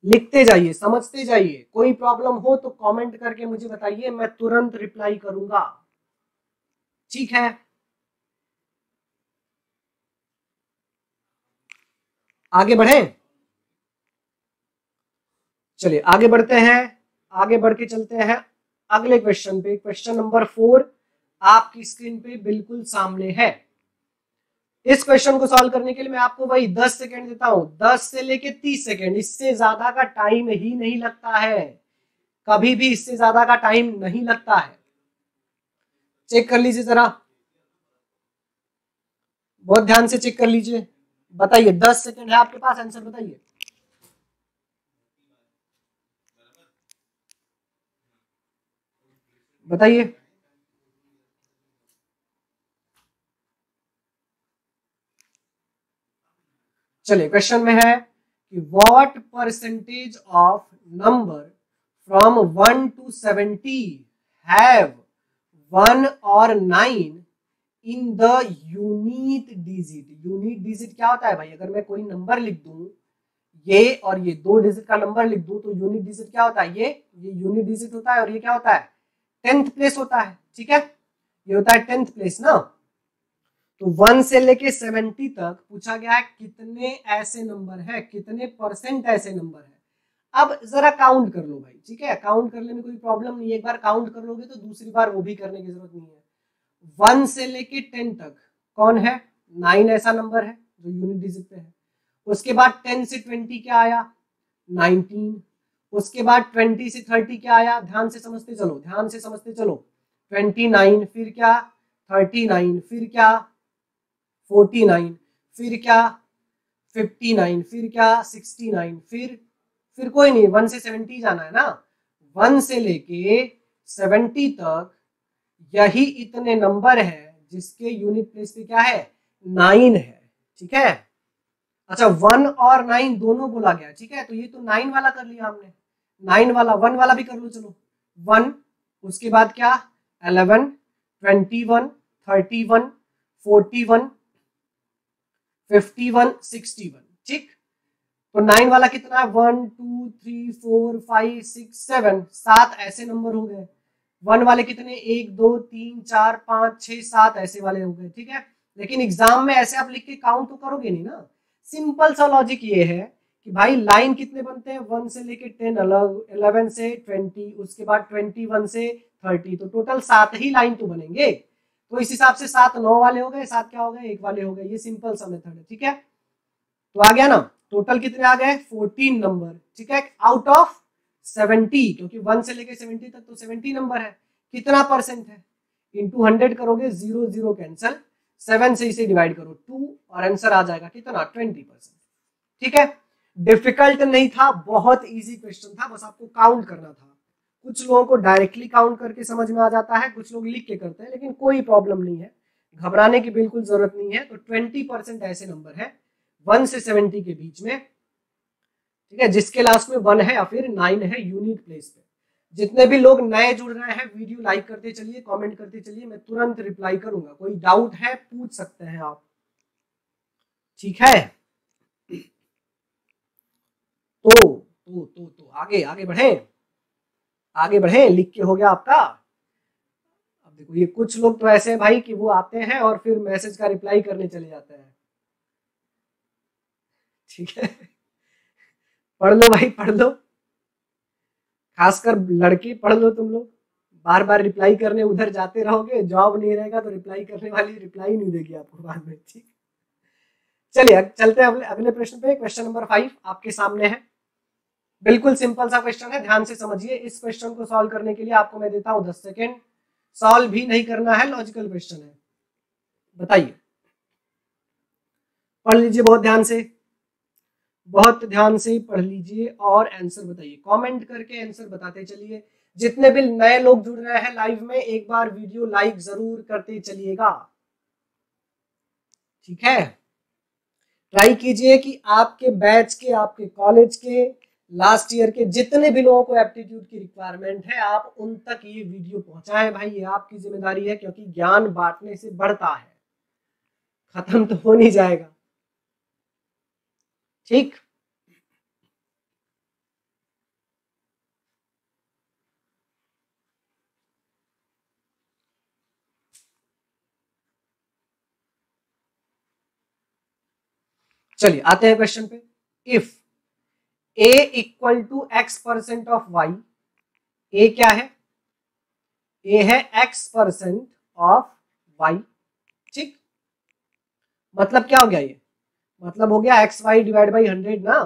लिखते जाइए, समझते जाइए, कोई प्रॉब्लम हो तो कमेंट करके मुझे बताइए, मैं तुरंत रिप्लाई करूंगा, ठीक है। आगे बढ़े, चलिए आगे बढ़ते हैं, आगे बढ़ के चलते हैं अगले क्वेश्चन पे। क्वेश्चन नंबर 4 आपकी स्क्रीन पे बिल्कुल सामने है। इस क्वेश्चन को सॉल्व करने के लिए मैं आपको वही 10 सेकंड देता हूं, 10 से लेके 30 सेकंड, इससे ज्यादा का टाइम ही नहीं लगता है, कभी भी इससे ज्यादा का टाइम नहीं लगता है। चेक कर लीजिए जरा, बहुत ध्यान से चेक कर लीजिए, बताइए 10 सेकंड है आपके पास, आंसर बताइए। बताइए चलिए क्वेश्चन में है कि what percentage of number from 1 to 70 have 1 और 9 in the unit digit. Unit digit क्या होता है भाई? अगर मैं कोई नंबर लिख दूं, ये और ये 2 डिजिट का नंबर लिख दूं, तो यूनिट डिजिट क्या होता है? ये यूनिट डिजिट होता है, और ये क्या होता है? 10th प्लेस होता है, ठीक है। ये होता है 10th प्लेस ना। तो 1 से लेके 70 तक पूछा गया है कितने ऐसे नंबर है, कितने परसेंट ऐसे नंबर है। अब जरा काउंट कर लो भाई, ठीक है, काउंट करने में कोई प्रॉब्लम नहीं है, एक बार काउंट कर लोगे तो दूसरी बार वो भी करने की जरूरत नहीं है। 1 से लेके 10 तक कौन है? 9 ऐसा नंबर है जो यूनिट डिजिट पे है। उसके बाद 10 से 20 क्या आया? 19। उसके बाद 20 से 30 क्या आया? ध्यान से समझते चलो, ध्यान से समझते चलो। 29, फिर क्या? 39, फिर क्या? 49, फिर क्या? 59, फिर क्या? 69, फिर कोई नहीं, 1 से 70 जाना है ना। 1 से लेके 70 तक यही इतने नंबर है जिसके यूनिट प्लेस पे क्या है? 9 है, ठीक है। अच्छा 1 और 9 दोनों बोला गया, ठीक है, तो ये तो 9 वाला कर लिया हमने, 9 वाला 1 वाला भी कर लो, चलो 1। उसके बाद क्या? 11, 21, 31, 41, 51, 61, ठीक। तो 9 वाला कितना है? 1 2 3 4 5 6 7, 7 ऐसे नंबर हो गए। 1 वाले कितने? 1 2 3 4 5 6 7 ऐसे वाले हो गए, ठीक है। लेकिन एग्जाम में ऐसे आप लिख के काउंट तो करोगे नहीं ना। सिंपल सा लॉजिक ये है कि भाई लाइन कितने बनते हैं? 1 से लेके 10 अलग, 11 से 20, उसके बाद 21 से 30, तो टोटल 7 ही लाइन तो बनेंगे। तो इस हिसाब से 7 9 वाले हो गए, 7 क्या हो गए? 1 वाले हो गए। ये सिंपल सा मेथड है, ठीक है। तो आ गया ना, टोटल कितने आ गए 14 नंबर, ठीक है, आउट ऑफ 70, क्योंकि 1 से लेके 70 तक तो 70 नंबर है। कितना परसेंट है, इंटू 100 करोगे, 0 0 कैंसल, 7 से इसे डिवाइड करो 2 और आंसर आ जाएगा कितना 20%, ठीक है। डिफिकल्ट नहीं था, बहुत इजी क्वेश्चन था, बस आपको काउंट करना था। कुछ लोगों को डायरेक्टली काउंट करके समझ में आ जाता है, कुछ लोग लिख के करते हैं, लेकिन कोई प्रॉब्लम नहीं है, घबराने की बिल्कुल जरूरत नहीं है। तो 20% ऐसे नंबर है 1 से 70 के बीच में, ठीक है, जिसके लास्ट में 1 है या फिर 9 है यूनिट प्लेस पे। जितने भी लोग नए जुड़ रहे हैं वीडियो लाइक करते चलिए, कमेंट करते चलिए, मैं तुरंत रिप्लाई करूंगा। कोई डाउट है पूछ सकते हैं आप, ठीक है। तो आगे आगे बढ़े, आगे बढ़े, लिख के हो गया आपका। अब देखो ये कुछ लोग तो ऐसे हैं भाई कि वो आते हैं और फिर मैसेज का रिप्लाई करने चले जाते हैं, ठीक है। पढ़ लो भाई पढ़ लो, खासकर लड़के पढ़ लो तुम लोग। बार बार रिप्लाई करने उधर जाते रहोगे, जॉब नहीं रहेगा तो रिप्लाई करने वाली रिप्लाई नहीं देगी आपको बाद में, ठीक। चलिए चलते हैं अगले प्रश्न पे। क्वेश्चन नंबर 5 आपके सामने है, बिल्कुल सिंपल सा क्वेश्चन है, ध्यान से समझिए। इस क्वेश्चन को सॉल्व करने के लिए आपको मैं देता हूं 10 सेकेंड। सॉल्व भी नहीं करना है, लॉजिकल क्वेश्चन है। बताइए, पढ़ लीजिए बहुत ध्यान से, बहुत ध्यान से पढ़ लीजिए और आंसर बताइए, कमेंट करके आंसर बताते चलिए। जितने भी नए लोग जुड़ रहे हैं लाइव में, एक बार वीडियो लाइक जरूर करते चलिएगा, ठीक है। ट्राई कीजिए कि आपके बैच के, आपके कॉलेज के, लास्ट ईयर के जितने भी लोगों को एप्टीट्यूड की रिक्वायरमेंट है, आप उन तक ये वीडियो पहुंचाएं भाई, ये आपकी जिम्मेदारी है, क्योंकि ज्ञान बांटने से बढ़ता है, खत्म तो हो नहीं जाएगा, ठीक। चलिए आते हैं क्वेश्चन पे। If a equal to x% of y, a क्या है, a है x% ऑफ y, ठीक। मतलब क्या हो गया ये, मतलब हो गया xy डिवाइड बाई 100 ना।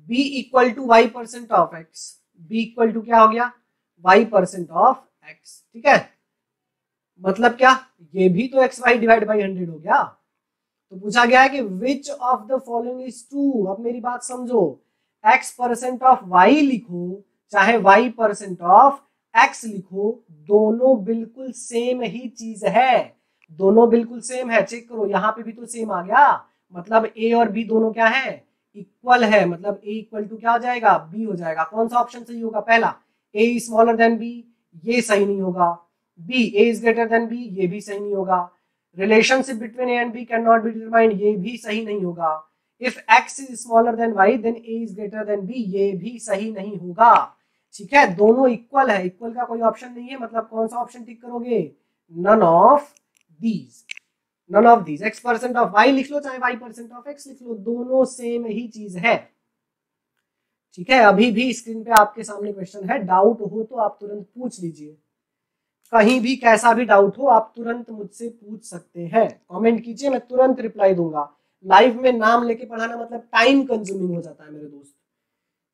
b equal to y% of x, b equal to क्या हो गया y% ऑफ x, ठीक है। मतलब क्या, ये भी तो xy डिवाइड बाई 100 हो गया। तो पूछा गया है कि which of the following is true. अब मेरी बात समझो, x% ऑफ y लिखो चाहे y% ऑफ x लिखो, दोनों बिल्कुल सेम ही चीज है, दोनों बिल्कुल सेम है। चेक करो, यहाँ पे भी तो सेम आ गया, मतलब a और b दोनों क्या है, इक्वल है, मतलब a इक्वल टू क्या हो जाएगा, b हो जाएगा। कौन सा ऑप्शन सही होगा, पहला, a स्मॉलर देन b, ये सही नहीं होगा। b a is greater than b, ये भी सही नहीं होगा। Relationship between a and b can not be determined, ये भी सही नहीं होगा। If x is smaller than y then a is greater than b, ये भी सही नहीं होगा, ठीक है। दोनों इक्वल है, इक्वल का कोई ऑप्शन नहीं है, मतलब कौन सा ऑप्शन टिक करोगे, none of these, none of these. x% of y लिख लो चाहे y% ऑफ x लिख लो, दोनों सेम ही चीज है, ठीक है। अभी भी स्क्रीन पे आपके सामने क्वेश्चन है, डाउट हो तो आप तुरंत पूछ लीजिए, कहीं भी कैसा भी डाउट हो आप तुरंत मुझसे पूछ सकते हैं, कमेंट कीजिए, मैं तुरंत रिप्लाई दूंगा। लाइव में नाम लेके पढ़ाना मतलब टाइम कंज्यूमिंग हो जाता है मेरे दोस्त,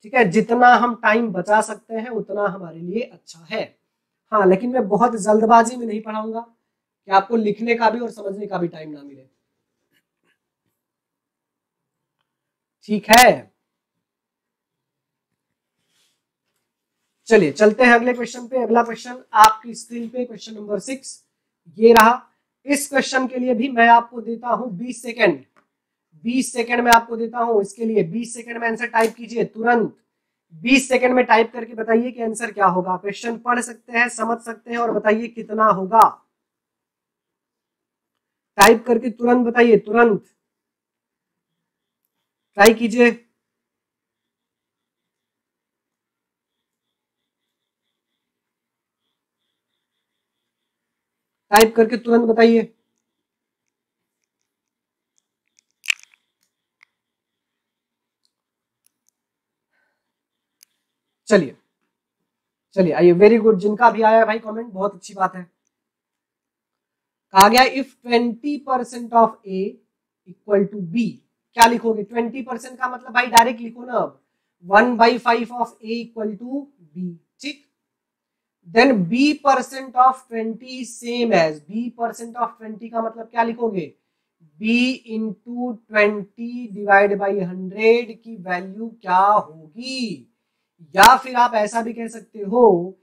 ठीक है। जितना हम टाइम बचा सकते हैं उतना हमारे लिए अच्छा है। हाँ, लेकिन मैं बहुत जल्दबाजी में नहीं पढ़ाऊंगा कि आपको लिखने का भी और समझने का भी टाइम ना मिले, ठीक है। चलिए चलते हैं अगले क्वेश्चन पे। अगला क्वेश्चन आपकी स्क्रीन पे क्वेश्चन नंबर 6 ये रहा। इस क्वेश्चन के लिए भी मैं आपको देता हूं 20 सेकेंड, 20 सेकेंड में आपको देता हूं, इसके लिए 20 सेकेंड में आंसर टाइप कीजिए तुरंत, 20 सेकेंड में टाइप करके बताइए कि आंसर क्या होगा। क्वेश्चन पढ़ सकते हैं, समझ सकते हैं और बताइए कितना होगा, टाइप करके तुरंत बताइए, तुरंत ट्राई कीजिए। टाइप करके तुरंत बताइए। चलिए चलिए आइए, वेरी गुड, जिनका भी आया भाई कमेंट, बहुत अच्छी बात है। कहा गया if 20% of a equal to b, क्या लिखोगे? 20% का मतलब भाई डायरेक्ट लिखो ना, अब 1/5 of A equal to B, ठीक। Then b% of 20 same as, b% of 20 का मतलब क्या लिखोगे? b इंटू 20 डिवाइड बाई 100 की वैल्यू क्या होगी? या फिर आप ऐसा भी कह सकते हो,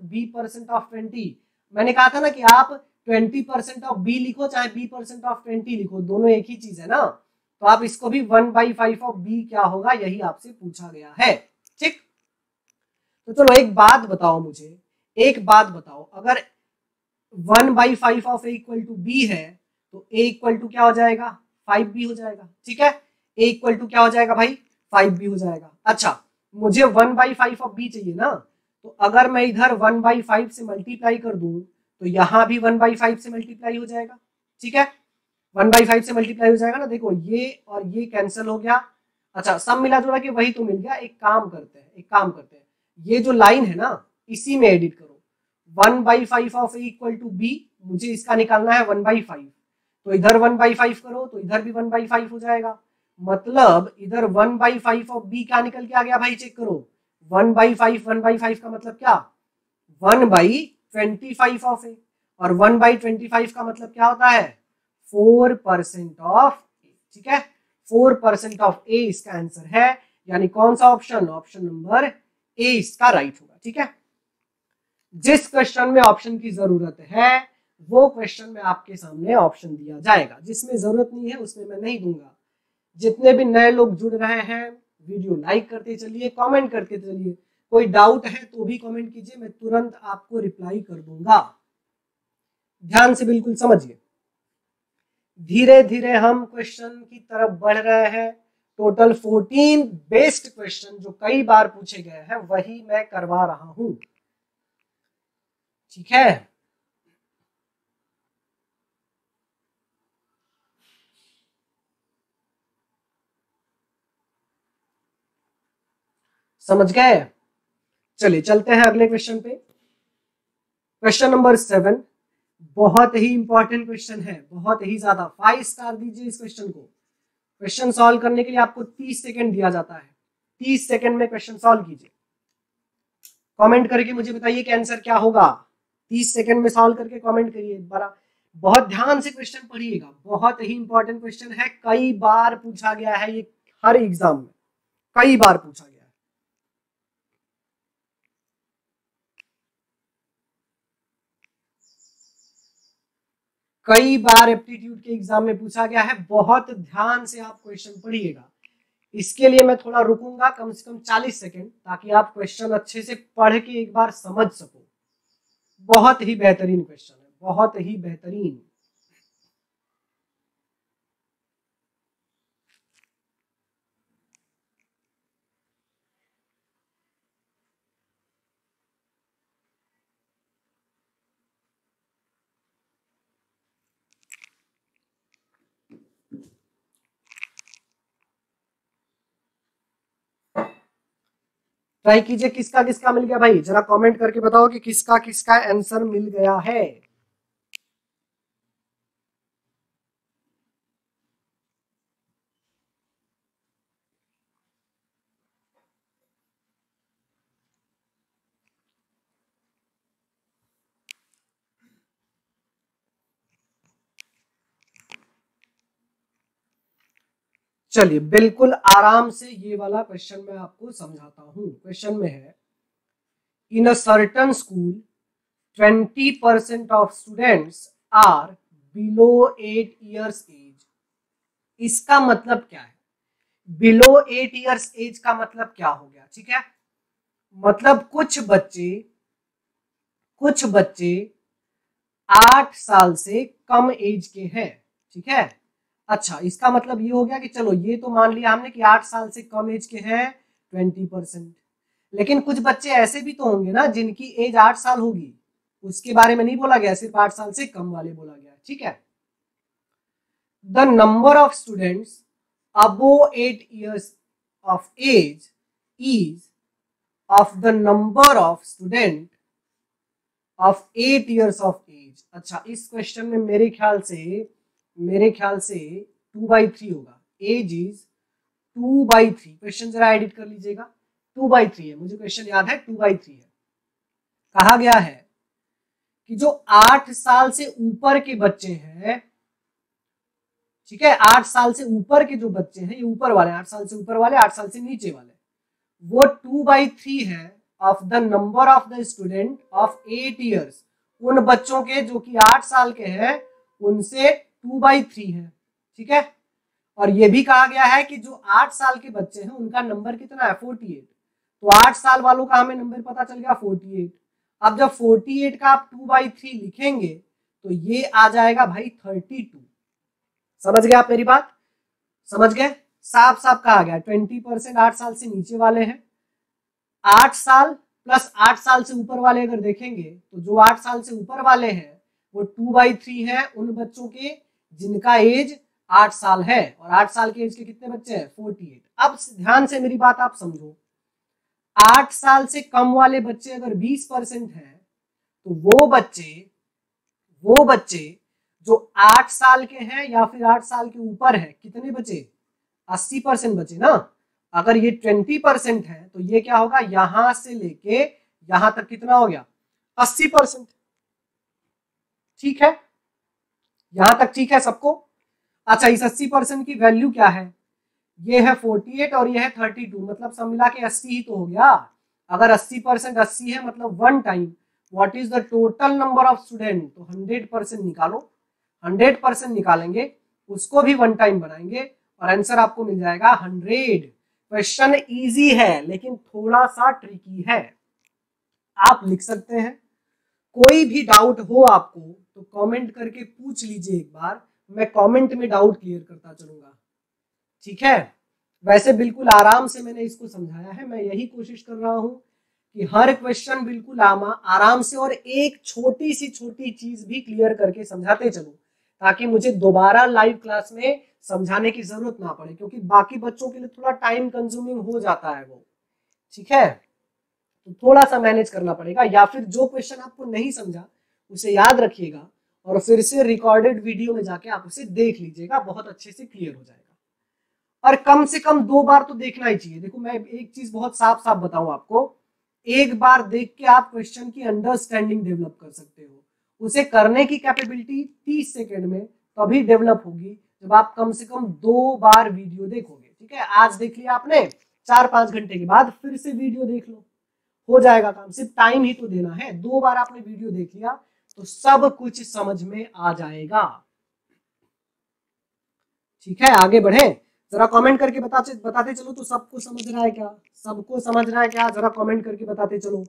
b%ऑफ 20। मैंने कहा था ना कि आप 20% ऑफ b लिखो चाहे b%ऑफ 20 लिखो, दोनों एक ही चीज है ना। तो आप इसको भी 1/5 ऑफ b क्या होगा, यही आपसे पूछा गया है, ठीक। तो चलो एक बात बताओ मुझे, अगर 1/5 of a equal to b है तो a इक्वल टू क्या हो जाएगा? 5b हो जाएगा, ठीक है। a इक्वल टू क्या हो जाएगा भाई? 5b हो जाएगा। अच्छा, मुझे 1/5 ऑफ b चाहिए ना, तो अगर मैं इधर 1/5 से मल्टीप्लाई कर दूं तो यहां भी 1/5 से मल्टीप्लाई हो जाएगा, ठीक है। 1/5 से मल्टीप्लाई हो जाएगा ना, देखो ये और ये कैंसिल हो गया। अच्छा, सब मिला जुला के वही तो मिल गया। एक काम करते हैं, ये जो लाइन है ना इसी में एडिट करो। 1/5 of a equal to b, मुझे इसका निकालना है 1/5, तो इधर 1/5 करो तो इधर भी 1/5 हो जाएगा। मतलब इधर 1/5 ऑफ b क्या निकल के आ गया भाई? चेक करो, 1/5 का मतलब क्या? 1/25 ऑफ a, और 1/25 का मतलब क्या होता है? 4% ऑफ a, ठीक है। 4% ऑफ a इसका आंसर है, यानी कौन सा ऑप्शन? ऑप्शन नंबर ए इसका राइट होगा, ठीक है। जिस क्वेश्चन में ऑप्शन की जरूरत है वो क्वेश्चन में आपके सामने ऑप्शन दिया जाएगा, जिसमें जरूरत नहीं है उसमें मैं नहीं दूंगा। जितने भी नए लोग जुड़ रहे हैं, वीडियो लाइक करते चलिए, कमेंट करते चलिए, कोई डाउट है तो भी कमेंट कीजिए, मैं तुरंत आपको रिप्लाई कर दूंगा। ध्यान से बिल्कुल समझिए। धीरे धीरे हम क्वेश्चन की तरफ बढ़ रहे हैं। टोटल 14 बेस्ट क्वेश्चन जो कई बार पूछे गए हैं वही मैं करवा रहा हूं, ठीक है। समझ गए? चलिए चलते हैं अगले क्वेश्चन पे। क्वेश्चन नंबर 7 बहुत ही इंपॉर्टेंट क्वेश्चन है, बहुत ही ज्यादा। 5 स्टार दीजिए इस क्वेश्चन को। क्वेश्चन सॉल्व करने के लिए आपको 30 सेकंड दिया जाता है। 30 सेकंड में क्वेश्चन सॉल्व कीजिए। कमेंट करके मुझे बताइए कि आंसर क्या होगा। 30 सेकंड में सॉल्व करके कमेंट करिए। बड़ा बहुत ध्यान से क्वेश्चन पढ़िएगा, बहुत ही इंपॉर्टेंट क्वेश्चन है, कई बार पूछा गया है ये, हर एग्जाम में कई बार पूछा गया है। कई बार एप्टीट्यूड के एग्जाम में पूछा गया है। बहुत ध्यान से आप क्वेश्चन पढ़िएगा। इसके लिए मैं थोड़ा रुकूंगा, कम से कम 40 सेकंड, ताकि आप क्वेश्चन अच्छे से पढ़ के एक बार समझ सको। बहुत ही बेहतरीन क्वेश्चन है, बहुत ही बेहतरीन। ट्राई कीजिए किसका किसका मिल गया भाई, जरा कमेंट करके बताओ कि किसका किसका आंसर मिल गया है। चलिए बिल्कुल आराम से ये वाला क्वेश्चन मैं आपको समझाता हूं। क्वेश्चन में है, in a certain school 20% of students are below 8 years age. इसका मतलब क्या है? बिलो 8 इयर्स एज का मतलब क्या हो गया? ठीक है, मतलब कुछ बच्चे 8 साल से कम एज के हैं, ठीक है। अच्छा, इसका मतलब ये हो गया कि चलो ये तो मान लिया हमने कि 8 साल से कम एज के हैं 20%, लेकिन कुछ बच्चे ऐसे भी तो होंगे ना जिनकी एज 8 साल होगी, उसके बारे में नहीं बोला गया, सिर्फ 8 साल से कम वाले बोला गया, ठीक है। The number of students above 8 years of age is of the number of student of 8 years of age। अच्छा, इस क्वेश्चन में मेरे ख्याल से 2/3 होगा, एज इज 2/3। क्वेश्चन जरा एडिट कर लीजिएगा, 2/3 है, मुझे क्वेश्चन याद है 2/3 है। कहा गया है कि जो 8 साल से ऊपर के बच्चे हैं, ठीक है, 8 साल से ऊपर के जो बच्चे हैं, ये ऊपर वाले 8 साल से ऊपर वाले, 8 साल से नीचे वाले, वो 2/3 है of the number of the student of 8 years. उन बच्चों के जो कि 8 साल के हैं उनसे 2/3 है, ठीक है। और ये भी कहा गया है कि जो 8 साल के बच्चे हैं उनका नंबर कितना है, 48। तो 8 साल वालों का हमें नंबर पता चल गया 48। अब जब 48 का आप 2/3 लिखेंगे तो ये आ जाएगा भाई 32। समझ गए आप मेरी बात, समझ गए, साफ साफ कहा गया 20% 8 साल से नीचे वाले हैं। 8 साल प्लस 8 साल से ऊपर वाले अगर देखेंगे तो जो 8 साल से ऊपर वाले हैं वो 2/3 है उन बच्चों के जिनका एज 8 साल है। और 8 साल के एज के कितने बच्चे हैं, 48। अब ध्यान से मेरी बात आप समझो, 8 साल से कम वाले बच्चे अगर 20% हैं तो वो बच्चे जो 8 साल के हैं या फिर 8 साल के ऊपर है कितने बचे, 80% बचे ना। अगर ये 20% है तो ये क्या होगा, यहां से लेके यहां तक कितना हो गया, 80%। ठीक है, यहां तक ठीक है सबको। अच्छा, इस 80% की वैल्यू क्या है, ये है 48 और ये है 32, मतलब सब मिला के 80 ही तो हो गया। अगर 80% 80 है मतलब 1 time what is the total number of student, तो 100% निकालो, 100% निकालेंगे उसको भी 1 टाइम बनाएंगे और आंसर आपको मिल जाएगा 100। क्वेश्चन इजी है लेकिन थोड़ा सा ट्रिकी है, आप लिख सकते हैं। कोई भी डाउट हो आपको तो कमेंट करके पूछ लीजिए एक बार, मैं कमेंट में डाउट क्लियर करता चलूंगा, ठीक है। वैसे बिल्कुल आराम से मैंने इसको समझाया है, मैं यही कोशिश कर रहा हूं कि हर क्वेश्चन बिल्कुल आराम से और एक छोटी सी छोटी चीज भी क्लियर करके समझाते चलूं, ताकि मुझे दोबारा लाइव क्लास में समझाने की जरूरत ना पड़े, क्योंकि बाकी बच्चों के लिए थोड़ा टाइम कंज्यूमिंग हो जाता है वो, ठीक है। तो थोड़ा सा मैनेज करना पड़ेगा, या फिर जो क्वेश्चन आपको नहीं समझा उसे याद रखिएगा और फिर से रिकॉर्डेड वीडियो में जाके आप उसे देख लीजिएगा, बहुत अच्छे से क्लियर हो जाएगा। और कम से कम 2 बार तो देखना ही चाहिए। देखो मैं एक चीज बहुत साफ साफ बताऊं आपको, एक बार देख के आप क्वेश्चन की अंडरस्टैंडिंग डेवलप कर सकते हो, उसे करने की कैपेबिलिटी 30 सेकेंड में तभी डेवलप होगी जब आप कम से कम 2 बार वीडियो देखोगे, ठीक है। आज देख लिया आपने, 4-5 घंटे के बाद फिर से वीडियो देख लो, हो जाएगा काम, सिर्फ टाइम ही तो देना है। 2 बार आपने वीडियो देख लिया तो सब कुछ समझ में आ जाएगा, ठीक है। आगे बढ़े, जरा कमेंट करके बताते चलो तो सबको समझ रहा है क्या, सबको समझ रहा है क्या, जरा कमेंट करके बताते चलो।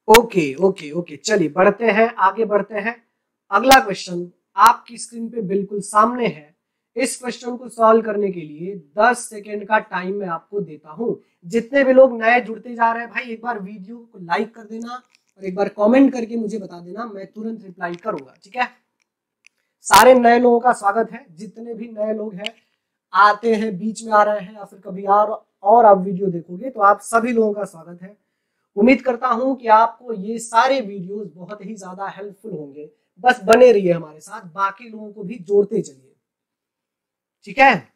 ओके ओके ओके, चलिए बढ़ते हैं, आगे बढ़ते हैं। अगला क्वेश्चन आपकी स्क्रीन पे बिल्कुल सामने है। इस क्वेश्चन को सॉल्व करने के लिए 10 सेकेंड का टाइम मैं आपको देता हूं। जितने भी लोग नए जुड़ते जा रहे हैं भाई, एक बार वीडियो को लाइक कर देना और एक बार कमेंट करके मुझे बता देना, मैं तुरंत रिप्लाई करूंगा, ठीक है। सारे नए लोगों का स्वागत है, जितने भी नए लोग हैं, आते हैं, बीच में आ रहे हैं या फिर कभी और आप वीडियो देखोगे, तो आप सभी लोगों का स्वागत है। उम्मीद करता हूं कि आपको ये सारे वीडियोस बहुत ही ज्यादा हेल्पफुल होंगे। बस बने रहिए हमारे साथ, बाकी लोगों को भी जोड़ते चलिए, ठीक है।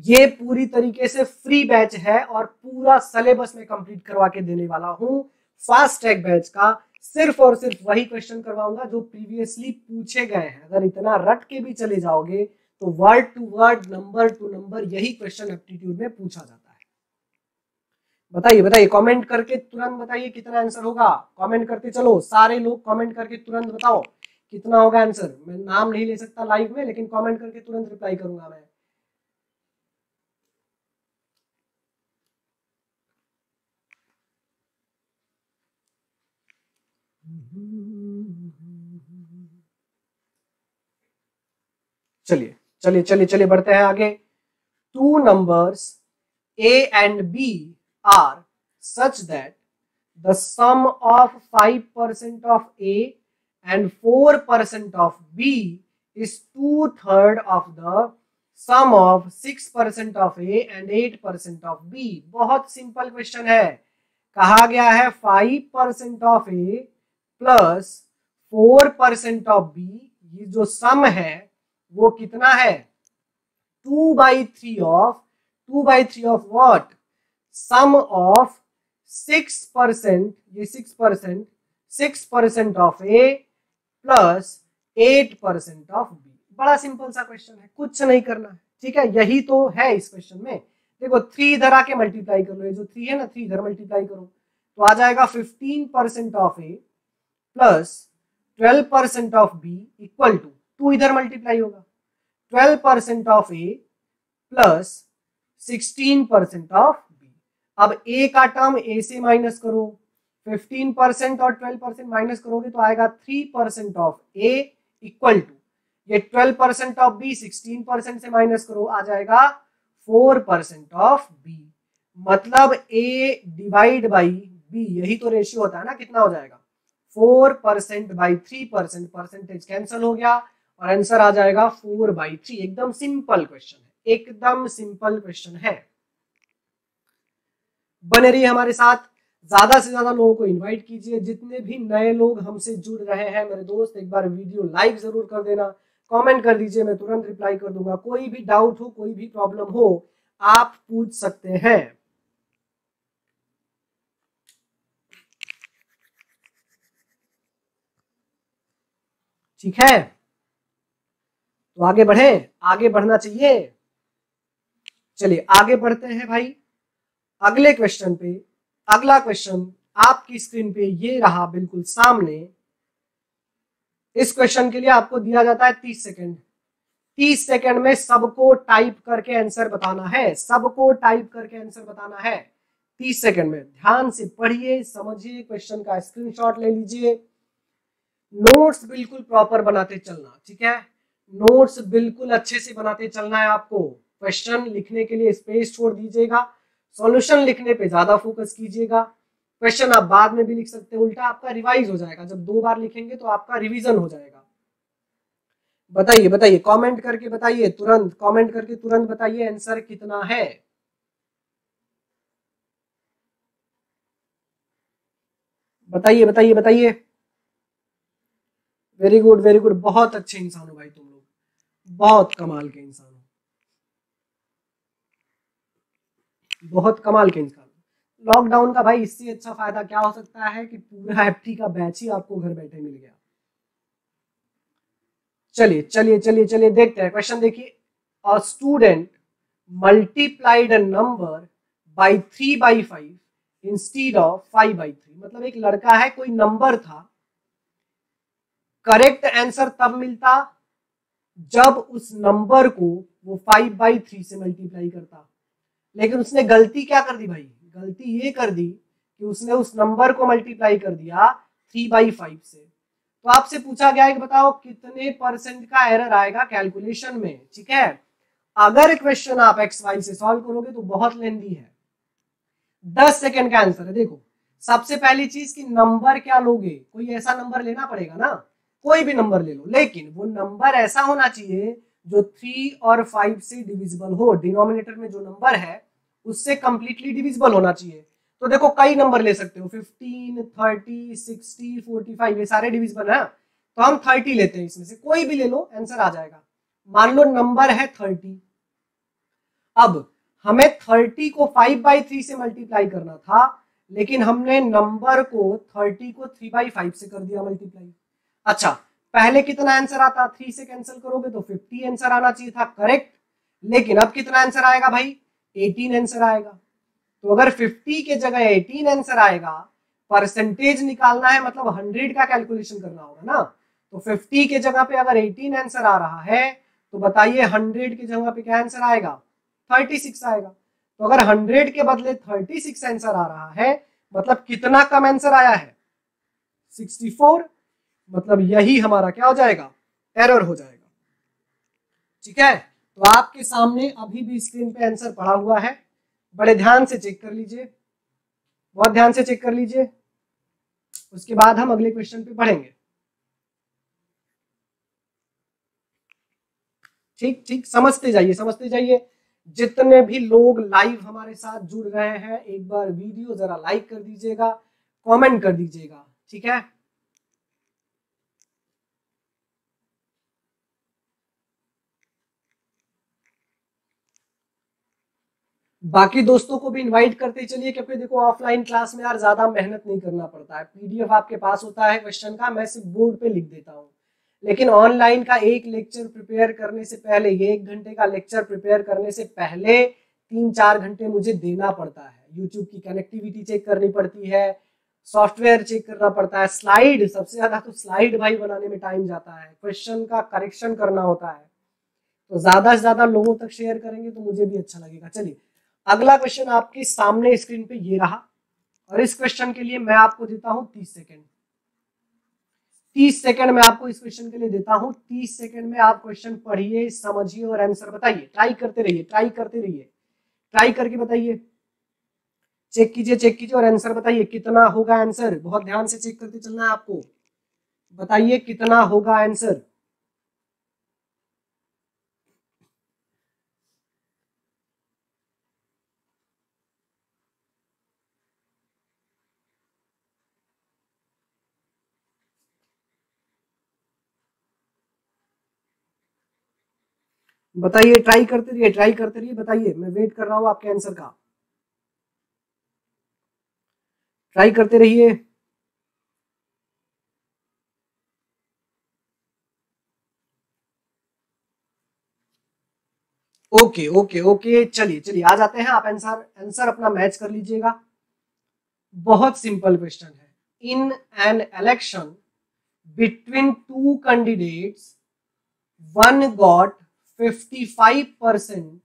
ये पूरी तरीके से फ्री बैच है और पूरा सिलेबस में कंप्लीट करवा के देने वाला हूं। फास्ट ट्रैक बैच का सिर्फ और सिर्फ वही क्वेश्चन करवाऊंगा जो प्रीवियसली पूछे गए हैं। अगर इतना रट के भी चले जाओगे तो word to word, number to number यही क्वेश्चन एप्टीट्यूड में पूछा जाता है। बताइए बताइए, कमेंट करके तुरंत बताइए कितना आंसर होगा, कमेंट करते चलो, सारे लोग कमेंट करके तुरंत बताओ कितना होगा आंसर। मैं नाम नहीं ले सकता लाइव में, लेकिन कमेंट करके तुरंत रिप्लाई करूंगा मैं। चलिए चलिए चलिए चलिए बढ़ते हैं आगे। 2 numbers a and b are such that the sum of 5% of a and 4% of b is 2/3 of the sum of 6% of A and 8% of B. बहुत सिंपल क्वेश्चन है। कहा गया है 5% of A plus 4% of B, ये जो सम है वो कितना है? 2/3 ऑफ व्हाट? सम ऑफ 6%, ये 6% of A plus 8% of B. बड़ा सिंपल सा क्वेश्चन है, कुछ नहीं करना है, ठीक है। यही तो है इस क्वेश्चन में। देखो 3 इधर आके मल्टीप्लाई कर लो, ये जो 3 है ना, 3 इधर मल्टीप्लाई करो तो आ जाएगा 15% of A plus 12% of B equal to 2 इधर मल्टीप्लाई होगा 12% of A plus 16% of B. अब ए का टर्म ए से माइनस करो, 15% और 12% माइनस करोगे तो आएगा 3% ऑफ ए इक्वल टू ये 12% ऑफ बी, 16% से माइनस करो आ जाएगा 4% ऑफ बी। मतलब ए डिवाइड बाई बी, यही तो रेशियो होता है ना। कितना हो जाएगा? 4% बाई 3%, परसेंटेज कैंसिल हो गया और आंसर आ जाएगा 4/3। एकदम सिंपल क्वेश्चन है, एकदम सिंपल क्वेश्चन है। बने रहिए हमारे साथ, ज्यादा से ज्यादा लोगों को इनवाइट कीजिए। जितने भी नए लोग हमसे जुड़ रहे हैं मेरे दोस्त, एक बार वीडियो लाइक जरूर कर देना, कमेंट कर दीजिए, मैं तुरंत रिप्लाई कर दूंगा। कोई भी डाउट हो, कोई भी प्रॉब्लम हो, आप पूछ सकते हैं। ठीक है, तो आगे बढ़े, आगे बढ़ना चाहिए। चलिए आगे बढ़ते हैं भाई अगले क्वेश्चन पे। अगला क्वेश्चन आपकी स्क्रीन पे ये रहा बिल्कुल सामने। इस क्वेश्चन के लिए आपको दिया जाता है 30 सेकंड। 30 सेकंड में सबको टाइप करके आंसर बताना है, सबको टाइप करके आंसर बताना है 30 सेकंड में। ध्यान से पढ़िए, समझिए, क्वेश्चन का स्क्रीनशॉट ले लीजिए। नोट्स बिल्कुल प्रॉपर बनाते चलना, ठीक है। नोट्स बिल्कुल अच्छे से बनाते चलना है आपको। क्वेश्चन लिखने के लिए स्पेस छोड़ दीजिएगा, सॉल्यूशन लिखने पे ज्यादा फोकस कीजिएगा। क्वेश्चन आप बाद में भी लिख सकते हैं, उल्टा आपका रिवाइज हो जाएगा। जब 2 बार लिखेंगे तो आपका रिवीजन हो जाएगा। बताइए बताइए, कमेंट करके बताइए, तुरंत कमेंट करके तुरंत बताइए आंसर कितना है। बताइए बताइए बताइए। वेरी गुड वेरी गुड, बहुत अच्छे इंसान हो भाई तुम लोग, बहुत कमाल के इंसान हो, बहुत कमाल के इंसान। लॉकडाउन का भाई इससे अच्छा फायदा क्या हो सकता है कि पूरा एफटी का बैच ही आपको घर बैठे मिल गया। चलिए चलिए चलिए चलिए देखते हैं क्वेश्चन। देखिए, a student multiplied a number by 3/5 instead of 5/3। मतलब एक लड़का है, कोई नंबर था, करेक्ट आंसर तब मिलता जब उस नंबर को वो 5/3 से मल्टीप्लाई करता। लेकिन उसने गलती क्या कर दी भाई? गलती ये कर दी कि उसने उस नंबर को मल्टीप्लाई कर दिया 3/5 से। तो आपसे पूछा गया है कि बताओ कितने परसेंट का एरर आएगा कैलकुलेशन में, ठीक है। अगर क्वेश्चन आप XY से सॉल्व करोगे तो बहुत लेंदी है, 10 सेकंड का आंसर है। देखो, सबसे पहली चीज कि नंबर क्या लोगे, कोई ऐसा नंबर लेना पड़ेगा ना, कोई भी नंबर ले लो, लेकिन वो नंबर ऐसा होना चाहिए जो 3 और 5 से डिविजिबल हो। डिनोमिनेटर में जो नंबर है उससे कंप्लीटली डिविजिबल होना चाहिए। तो देखो कई नंबर ले सकते हो, 15, 30, 60, 45, ये सारे डिविजिबल है। तो हम 30 लेते हैं, इसमें से कोई भी ले लो आंसर आ जाएगा। मान लो नंबर है 30, अब हमें 30 को 5/3 से मल्टीप्लाई करना था, लेकिन हमने नंबर को 30 को 3/5 से कर दिया मल्टीप्लाई। अच्छा, पहले कितना आंसर आता? 3 से कैंसिल करोगे तो 50 आंसर आना चाहिए था, करेक्ट। लेकिन अब कितना आंसर आएगा भाई? 18 आंसर आएगा। तो अगर 50 के जगह 18 आंसर आएगा, परसेंटेज निकालना है, मतलब 100 का कैलकुलेशन करना होगा ना। तो 50 के जगह पे अगर 18 आंसर आ रहा है तो बताइए 100 की जगह पे क्या आंसर आएगा? 36 आएगा। तो अगर 100 के बदले 36 आंसर आ रहा है, मतलब कितना कम आंसर आया है? 64। मतलब यही हमारा क्या हो जाएगा? एरर हो जाएगा, ठीक है। तो आपके सामने अभी भी स्क्रीन पे आंसर पड़ा हुआ है, बड़े ध्यान से चेक कर लीजिए, बहुत ध्यान से चेक कर लीजिए, उसके बाद हम अगले क्वेश्चन पे बढ़ेंगे। ठीक ठीक, समझते जाइए समझते जाइए। जितने भी लोग लाइव हमारे साथ जुड़ रहे हैं, एक बार वीडियो जरा लाइक कर दीजिएगा, कमेंट कर दीजिएगा, ठीक है। बाकी दोस्तों को भी इनवाइट करते चलिए, क्योंकि देखो ऑफलाइन क्लास में यार ज्यादा मेहनत नहीं करना पड़ता है, पीडीएफ आपके पास होता है क्वेश्चन का, मैं सिर्फ बोर्ड पे लिख देता हूँ। लेकिन ऑनलाइन का एक लेक्चर प्रिपेयर करने से पहले, ये 1 घंटे का लेक्चर प्रिपेयर करने से पहले 3-4 घंटे मुझे देना पड़ता है। यूट्यूब की कनेक्टिविटी चेक करनी पड़ती है, सॉफ्टवेयर चेक करना पड़ता है, स्लाइड, सबसे ज्यादा तो स्लाइड भाई बनाने में टाइम जाता है, क्वेश्चन का करेक्शन करना होता है। तो ज्यादा से ज्यादा लोगों तक शेयर करेंगे तो मुझे भी अच्छा लगेगा। चलिए अगला क्वेश्चन आपके सामने स्क्रीन पे ये रहा, और इस क्वेश्चन के लिए मैं आपको देता हूं 30 सेकेंड। 30 सेकेंड में आपको इस क्वेश्चन के लिए देता हूं। 30 सेकेंड में आप क्वेश्चन पढ़िए, समझिए और आंसर बताइए। ट्राई करते रहिए, ट्राई करते रहिए, ट्राई करके बताइए, चेक कीजिए और आंसर बताइए कितना होगा आंसर। बहुत ध्यान से चेक करते चलना है आपको। बताइए कितना होगा आंसर। बताइए, ट्राई करते रहिए, ट्राई करते रहिए, बताइए, मैं वेट कर रहा हूं आपके आंसर का। ट्राई करते रहिए। ओके ओके ओके, चलिए चलिए आ जाते हैं। आप आंसर आंसर अपना मैच कर लीजिएगा। बहुत सिंपल क्वेश्चन है। In an election between two candidates, one got 55%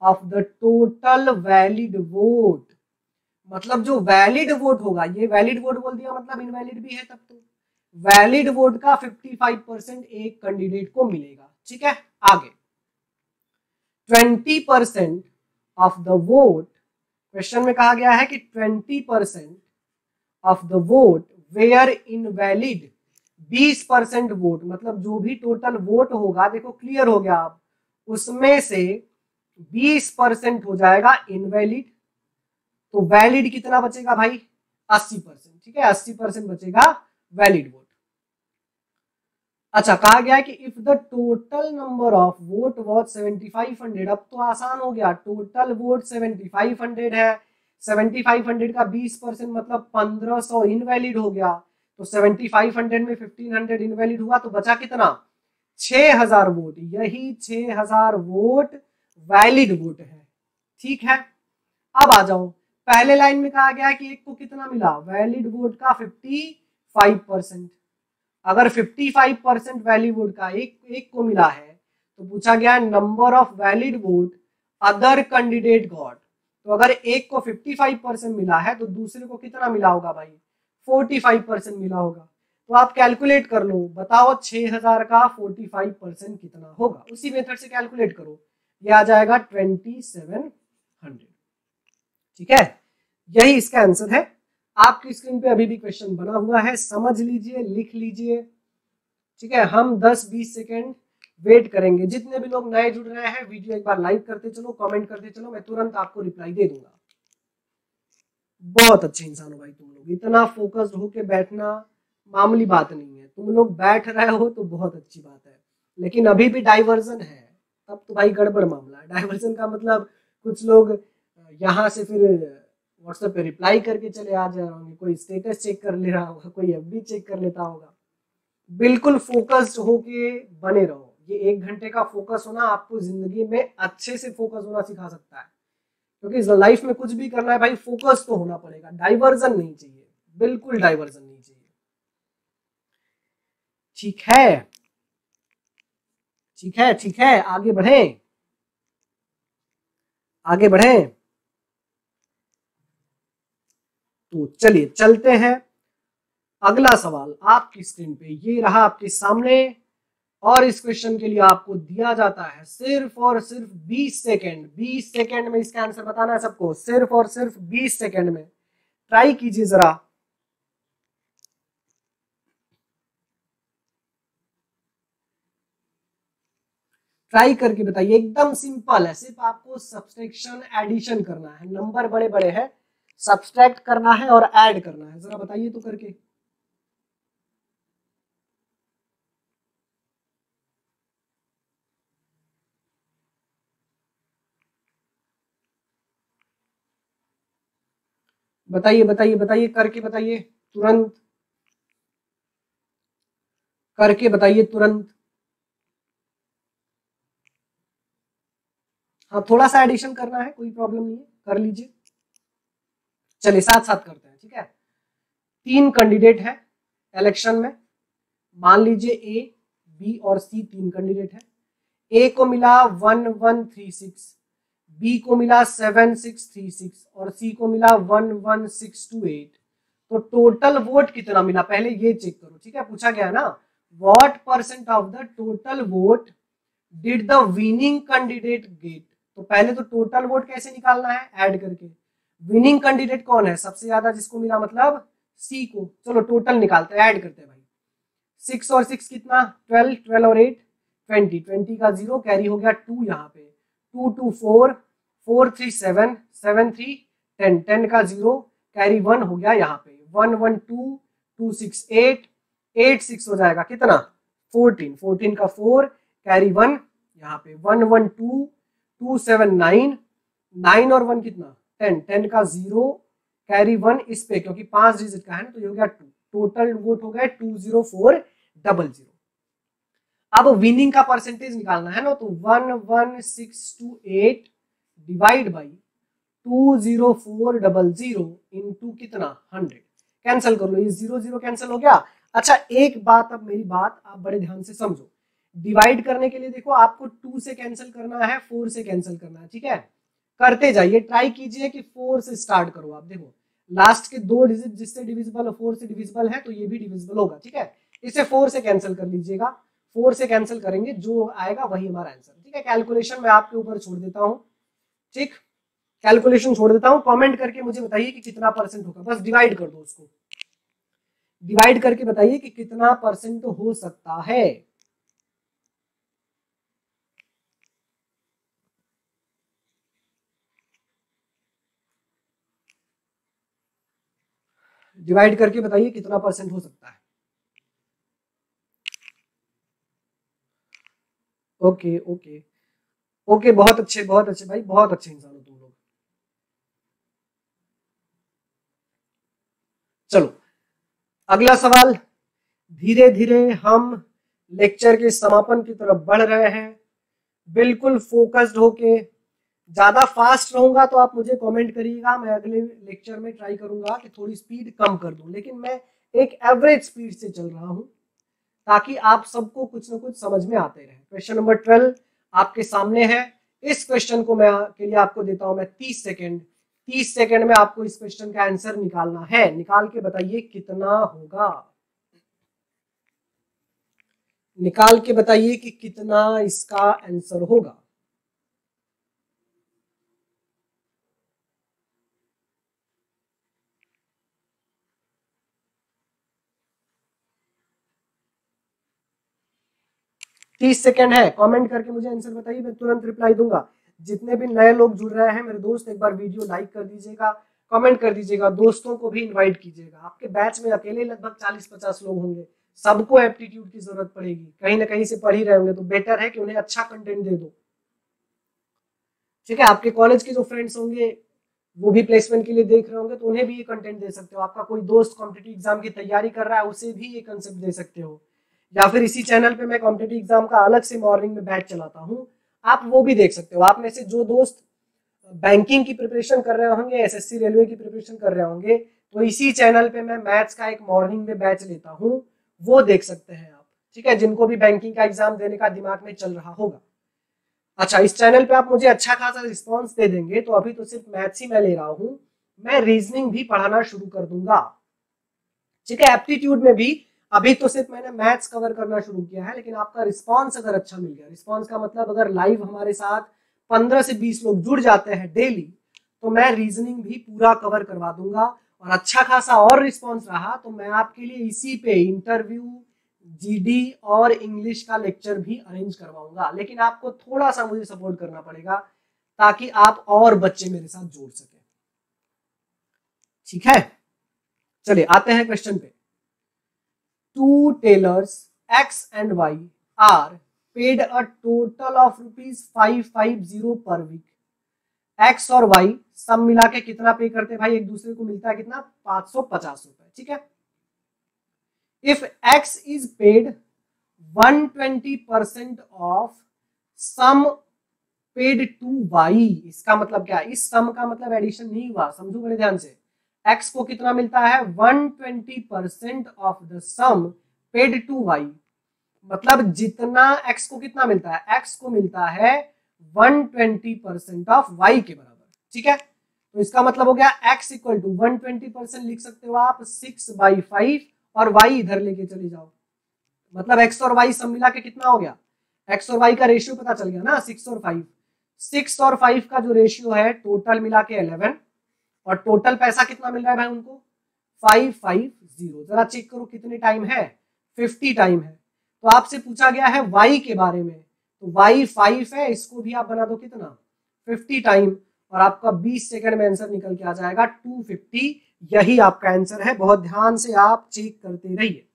of the total valid vote. मतलब जो वैलिड वोट होगा, ये वैलिड वोट बोल दिया मतलब इनवैलिड भी है, तब तो वैलिड वोट का 55% एक कैंडिडेट को मिलेगा। ठीक है, आगे 20% ऑफ द वोट, क्वेश्चन में कहा गया है कि 20% of the vote were invalid. 20% vote मतलब जो भी टोटल वोट होगा, देखो क्लियर हो गया आप, उसमें से 20% हो जाएगा इनवैलिड। तो वैलिड कितना बचेगा भाई? 80%। ठीक है, 80% बचेगा वैलिड वोट। अच्छा, कहा गया है कि if the total number of vote was 7500, अब तो आसान हो गया, टोटल वोट 7500 है, 7500 का 20% मतलब 1500 इनवैलिड हो गया। तो 7500 में 1500 इनवैलिड हुआ, तो बचा कितना? 6000 वोट। यही 6000 वोट वैलिड वोट है। ठीक है, अब आ जाओ, पहले लाइन में कहा गया है कि एक को कितना मिला? वैलिड वोट का 55%। अगर 55% वैलिड वोट का एक को मिला है, तो पूछा गया number of valid vote other candidate got. तो अगर एक को 55% मिला है, तो दूसरे को कितना मिला होगा भाई? 45% मिला होगा। तो आप कैलकुलेट कर लो, बताओ 6000 का 45% कितना होगा। उसी मेथड से कैलकुलेट करो, ये आ जाएगा 2700। ठीक है, यही इसका आंसर है। आपकी स्क्रीन पे अभी भी क्वेश्चन बना हुआ है, समझ लीजिए, लिख लीजिए। ठीक है, हम 10-20 सेकेंड वेट करेंगे। जितने भी लोग नए जुड़ रहे हैं, वीडियो एक बार लाइक करते चलो, कमेंट करते चलो, मैं तुरंत आपको रिप्लाई दे दूंगा। बहुत अच्छे इंसान हो भाई तुम लोग, इतना फोकस्ड होके बैठना मामूली बात नहीं है। तुम लोग बैठ रहे हो तो बहुत अच्छी बात है, लेकिन अभी भी डाइवर्जन है, तब तो भाई गड़बड़ मामला है। डाइवर्जन का मतलब कुछ लोग यहाँ से फिर व्हाट्सएप पे रिप्लाई करके चले आ जा रहे होंगे, कोई स्टेटस चेक कर ले रहा होगा, कोई एफबी चेक कर लेता होगा। बिल्कुल फोकस्ड होके बने रहो। ये 1 घंटे का फोकस होना आपको जिंदगी में अच्छे से फोकस होना सिखा सकता है, क्योंकि लाइफ में कुछ भी करना है भाई, फोकस तो होना पड़ेगा, डाइवर्जन नहीं चाहिए, बिल्कुल डाइवर्जन नहीं चाहिए। ठीक है, ठीक है, ठीक है, आगे बढ़े, आगे बढ़े। तो चलिए चलते हैं। अगला सवाल आपकी स्क्रीन पे ये रहा आपके सामने, और इस क्वेश्चन के लिए आपको दिया जाता है सिर्फ और सिर्फ 20 सेकेंड। 20 सेकेंड में इसका आंसर बताना है सबको, सिर्फ और सिर्फ 20 सेकेंड में। ट्राई कीजिए जरा। ट्राई करके बताइए, एकदम सिंपल है, सिर्फ आपको सब्सट्रैक्शन एडिशन करना है, नंबर बड़े बड़े हैं, सब्सट्रैक्ट करना है और ऐड करना है। जरा बताइए तो करके। बताइए बताइए बताइए, करके बताइए तुरंत, करके बताइए तुरंत। हाँ थोड़ा सा एडिशन करना है, कोई प्रॉब्लम नहीं है, कर लीजिए। चलिए साथ साथ करते हैं, ठीक है। 3 कैंडिडेट है इलेक्शन में, मान लीजिए ए, बी और सी 3 कैंडिडेट है। ए को मिला 1136, बी को मिला 7636 और सी को मिला 11628। तो टोटल वोट कितना मिला पहले ये चेक करो, ठीक है। पूछा गया ना what percent of the total vote did the winning candidate get. तो पहले तो टोटल वोट कैसे निकालना है, ऐड करके। विनिंग कैंडिडेट कौन है, सबसे ज्यादा जिसको मिला, मतलब सी को। चलो टोटल निकालते हैं, ऐड करते हैं भाई। 6 और 6 कितना, 12, 12 और 8 20, 20 का 0 कैरी हो गया 2 यहाँ पे, 2 2 4, 4 3 7, 7 3 10, 10 का 0 कैरी 1 हो गया यहाँ पे, 1 1 2, 2 6 8, 8 6 हो जाएगा कितना 14, 14 का 4 कैरी 1 यहाँ पे, 1 1 2, 2 7 9, 9 और 1 कितना 10, 10 का 0 कैरी 1 इस पे, क्योंकि 5 डिजिट का है ना, तो ये हो गया 2। टोटल वोट हो गया 20400। अब विनिंग का परसेंटेज निकालना है ना, तो 11628 डिवाइड बाई 20400 इनटू कितना 100। कैंसिल कर लो, ये 0 0 कैंसिल हो गया। अच्छा एक बात, अब मेरी बात आप बड़े ध्यान से समझो। डिवाइड करने के लिए देखो आपको 2 से कैंसिल करना है, 4 से कैंसिल करना है, ठीक है। करते जाइए, ट्राई कीजिए कि 4 से स्टार्ट करो। आप देखो लास्ट के 2 डिजिट जिससे डिविजिबल 4 से डिविजिबल है, तो ये भी डिविजिबल होगा, ठीक है। इसे 4 से कैंसिल कर लीजिएगा, 4 से कैंसिल करेंगे, जो आएगा वही हमारा आंसर, ठीक है। कैलकुलेशन मैं आपके ऊपर छोड़ देता हूं, ठीक, कैलकुलेशन छोड़ देता हूं। कमेंट करके मुझे बताइए कि कितना परसेंट होगा, बस डिवाइड कर दो उसको, डिवाइड करके बताइए कि कितना परसेंट हो सकता है। डिवाइड करके बताइए कितना परसेंट हो सकता है। ओके ओके ओके, बहुत अच्छे भाई, बहुत अच्छे इंसान हो तुम लोग। चलो अगला सवाल। धीरे धीरे हम लेक्चर के समापन की तरफ बढ़ रहे हैं, बिल्कुल फोकस्ड होके। ज्यादा फास्ट रहूंगा तो आप मुझे कमेंट करिएगा, मैं अगले लेक्चर में ट्राई करूंगा कि थोड़ी स्पीड कम कर दूं, लेकिन मैं एक एवरेज स्पीड से चल रहा हूं ताकि आप सबको कुछ ना कुछ समझ में आते रहे। क्वेश्चन नंबर 12 आपके सामने है। इस क्वेश्चन को मैं के लिए आपको देता हूं मैं 30 सेकेंड। 30 सेकेंड में आपको इस क्वेश्चन का आंसर निकालना है, निकाल के बताइए कितना होगा, निकाल के बताइए कि कितना इसका आंसर होगा। तीस सेकेंड है, कमेंट करके मुझे आंसर बताइए, मैं तुरंत रिप्लाई दूंगा। जितने भी नए लोग जुड़ रहे हैं मेरे दोस्त, एक बार वीडियो लाइक कर दीजिएगा, कमेंट कर दीजिएगा, दोस्तों को भी इनवाइट कीजिएगा। आपके बैच में अकेले लगभग 40-50 लोग होंगे, सबको एप्टीट्यूड की जरूरत पड़ेगी, कहीं ना कहीं से पढ़ ही रहे होंगे, तो बेटर है कि उन्हें अच्छा कंटेंट दे दो, ठीक है। आपके कॉलेज के जो फ्रेंड्स होंगे वो भी प्लेसमेंट के लिए देख रहे होंगे, तो उन्हें भी ये कंटेंट दे सकते हो। आपका कोई दोस्त कॉम्पिटिटिव एग्जाम की तैयारी कर रहा है, उसे भी ये कंसेप्ट दे सकते हो। या फिर इसी चैनल पे मैं कॉम्पिटिटिव एग्जाम का अलग से मॉर्निंग में बैच चलाता हूँ, आप वो भी देख सकते हो। आप में से जो दोस्त बैंकिंग की प्रिपरेशन कर रहे होंगे, एसएससी रेलवे की प्रिपरेशन कर रहे होंगे, तो इसी चैनल पे मैं मैथ्स का एक मॉर्निंग में बैच लेता हूँ, वो देख सकते हैं आप, ठीक है, जिनको भी बैंकिंग का एग्जाम देने का दिमाग में चल रहा होगा। अच्छा इस चैनल पे आप मुझे अच्छा खासा रिस्पॉन्स दे देंगे तो अभी तो सिर्फ मैथ्स ही मैं ले रहा हूँ, मैं रीजनिंग भी पढ़ाना शुरू कर दूंगा, ठीक है। एप्टीट्यूड में भी अभी तो सिर्फ मैंने मैथ्स कवर करना शुरू किया है, लेकिन आपका रिस्पॉन्स अगर अच्छा मिल गया, रिस्पॉन्स का मतलब अगर लाइव हमारे साथ 15 से 20 लोग जुड़ जाते हैं डेली, तो मैं रीजनिंग भी पूरा कवर करवा दूंगा। और अच्छा खासा और रिस्पॉन्स रहा तो मैं आपके लिए इसी पे इंटरव्यू, जीडी और इंग्लिश का लेक्चर भी अरेंज करवाऊंगा, लेकिन आपको थोड़ा सा मुझे सपोर्ट करना पड़ेगा ताकि आप और बच्चे मेरे साथ जोड़ सके। ठीक है, चलिए आते हैं क्वेश्चन पे। Two tailors X and Y are paid a total of ₹550 per week. X और वाई सब मिला के कितना पे करते हैं भाई एक दूसरे को, मिलता है कितना, 550 रुपए। ठीक है, if X is paid 120% of sum paid to Y, इसका मतलब क्या है, इस सम का मतलब एडिशन नहीं हुआ, समझो बड़े ध्यान से। एक्स को कितना मिलता है, 120% of the sum paid to Y, मतलब जितना एक्स को कितना मिलता है, एक्स को मिलता है 120% ऑफ वाई के बराबर। ठीक है, तो इसका मतलब हो गया एक्स इक्वल टू 120% लिख सकते हो आप 6/5 और वाई इधर लेके चले जाओ, मतलब एक्स और वाई सब मिला के कितना हो गया, एक्स और वाई का रेशियो पता चल गया ना, 6 और 5। 6 और 5 का जो रेशियो है टोटल मिला के 11, और टोटल पैसा कितना मिल रहा है भाई उनको, 550। जरा चेक करो कितने टाइम है, 50 टाइम है। तो आपसे पूछा गया है y के बारे में, तो y 5 है, इसको भी आप बना दो कितना, 50 टाइम, और आपका 20 सेकंड में आंसर निकल के आ जाएगा 250। यही आपका आंसर है, बहुत ध्यान से आप चेक करते रहिए।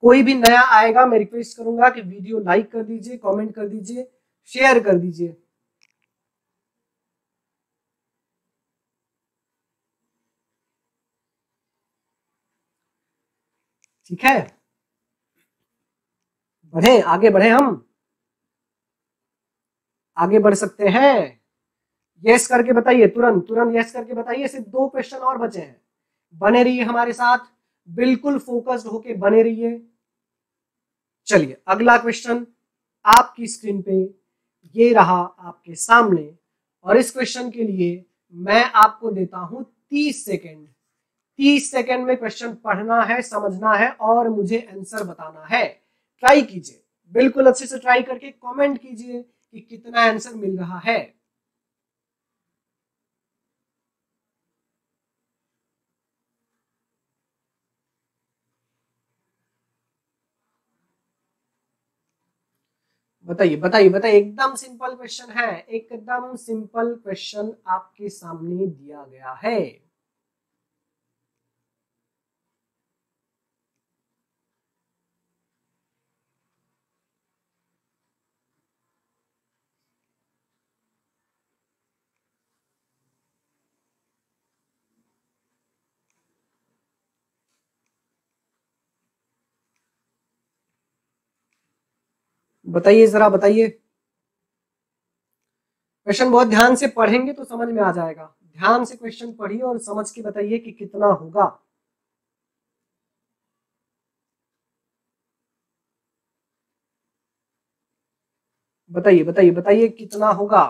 कोई भी नया आएगा मैं रिक्वेस्ट करूंगा कि वीडियो लाइक कर दीजिए, कमेंट कर दीजिए, शेयर कर दीजिए। ठीक है, बढ़े आगे, बढ़े हम आगे बढ़ सकते हैं। यस करके बताइए, तुरंत तुरंत यस करके बताइए। सिर्फ 2 क्वेश्चन और बचे हैं, बने रहिए हमारे साथ, बिल्कुल फोकस्ड होके बने रहिए। चलिए अगला क्वेश्चन आपकी स्क्रीन पे ये रहा आपके सामने, और इस क्वेश्चन के लिए मैं आपको देता हूं 30 सेकेंड। 30 सेकेंड में क्वेश्चन पढ़ना है, समझना है और मुझे आंसर बताना है। ट्राई कीजिए, बिल्कुल अच्छे से ट्राई करके कमेंट कीजिए कि कितना आंसर मिल रहा है। बताइए बताइए बताइए, एकदम सिंपल क्वेश्चन है, एकदम सिंपल क्वेश्चन आपके सामने दिया गया है। बताइए जरा बताइए, क्वेश्चन बहुत ध्यान से पढ़ेंगे तो समझ में आ जाएगा। ध्यान से क्वेश्चन पढ़िए और समझ के बताइए कि कितना होगा। बताइए बताइए बताइए कितना होगा।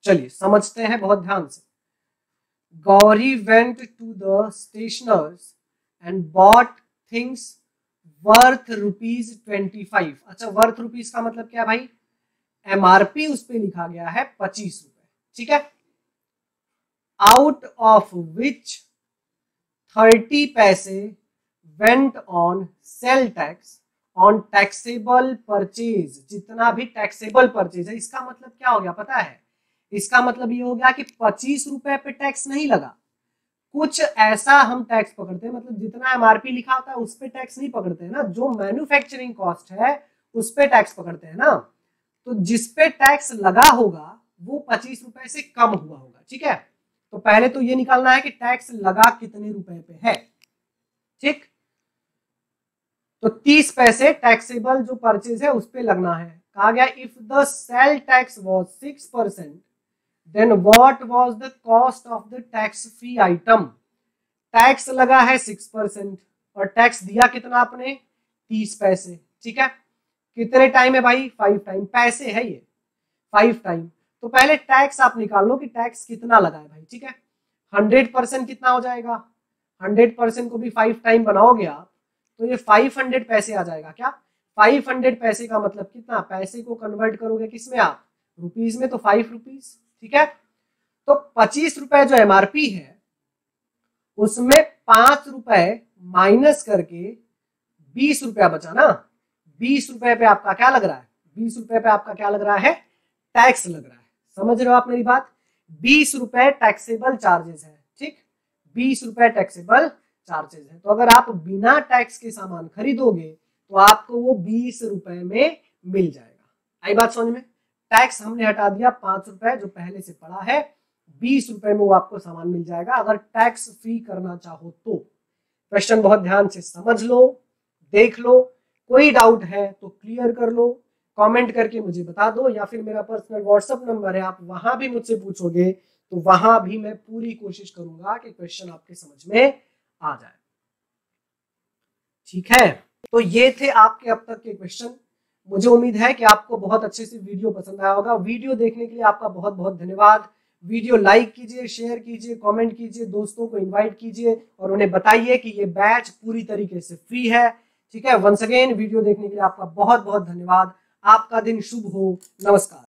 चलिए समझते हैं बहुत ध्यान से। Gauri went to the stationers and bought things worth ₹25। अच्छा, वर्थ रुपीज का मतलब क्या भाई, एमआरपी उस पे लिखा गया है 25 रुपए। ठीक है, आउट ऑफ विच 30 पैसे went on sale tax on taxable purchase. जितना भी टैक्सेबल परचेज है, इसका मतलब क्या हो गया पता है, इसका मतलब ये हो गया कि 25 रुपए पे टैक्स नहीं लगा, कुछ ऐसा हम टैक्स पकड़ते हैं, मतलब जितना एमआरपी लिखा होता है उस पे टैक्स नहीं पकड़ते हैं ना, जो मैन्युफैक्चरिंग कॉस्ट है उस पे टैक्स पकड़ते हैं ना। तो जिस पे टैक्स लगा होगा वो 25 रुपए से कम हुआ होगा। ठीक है, तो पहले तो ये निकालना है कि टैक्स लगा कितने रुपए पे है। ठीक, तो 30 पैसे टैक्सेबल जो परचेज है उस पे लगना है। कहा गया if the sale tax was 6%, then what was the cost of the tax free item. Tax लगा है 6% और टैक्स दिया कितना आपने, 30 पैसे। ठीक है, कितने टाइम है भाई, 5 टाइम, पैसे है ये 5 टाइम। तो पहले टैक्स आप निकाल लो कि टैक्स कितना लगा है भाई। ठीक है, 100% कितना हो जाएगा, 100% को भी 5 टाइम बनाओगे आप तो ये 500 पैसे आ जाएगा। क्या 500 पैसे का मतलब कितना, पैसे को कन्वर्ट करोगे किसमें आप, रुपीज में, तो 5 रुपीज। ठीक है, तो 25 रुपए जो एमआरपी है उसमें 5 रुपए माइनस करके 20 रुपया बचा ना, 20 रुपए पे आपका क्या लग रहा है, 20 रुपए पे आपका क्या लग रहा है, टैक्स लग रहा है। समझ रहे हो आप मेरी बात, 20 रुपए टैक्सेबल चार्जेस है, ठीक, 20 रुपए टैक्सेबल चार्जेस है। तो अगर आप बिना टैक्स के सामान खरीदोगे तो आपको वो 20 रुपए में मिल जाएगा। आई बात समझ में? टैक्स हमने हटा दिया 5 रुपए जो पहले से पड़ा है, 20 रुपए में वो आपको सामान मिल जाएगा अगर टैक्स फ्री करना चाहो तो। क्वेश्चन बहुत ध्यान से समझ लो, देख लो, कोई डाउट है तो क्लियर कर लो, कमेंट करके मुझे बता दो, या फिर मेरा पर्सनल व्हाट्सएप नंबर है, आप वहां भी मुझसे पूछोगे तो वहां भी मैं पूरी कोशिश करूंगा कि क्वेश्चन आपके समझ में आ जाए। ठीक है, तो ये थे आपके अब तक के क्वेश्चन। मुझे उम्मीद है कि आपको बहुत अच्छे से वीडियो पसंद आया होगा। वीडियो देखने के लिए आपका बहुत बहुत धन्यवाद। वीडियो लाइक कीजिए, शेयर कीजिए, कमेंट कीजिए, दोस्तों को इनवाइट कीजिए और उन्हें बताइए कि ये बैच पूरी तरीके से फ्री है। ठीक है, वंस अगेन वीडियो देखने के लिए आपका बहुत बहुत धन्यवाद। आपका दिन शुभ हो। नमस्कार।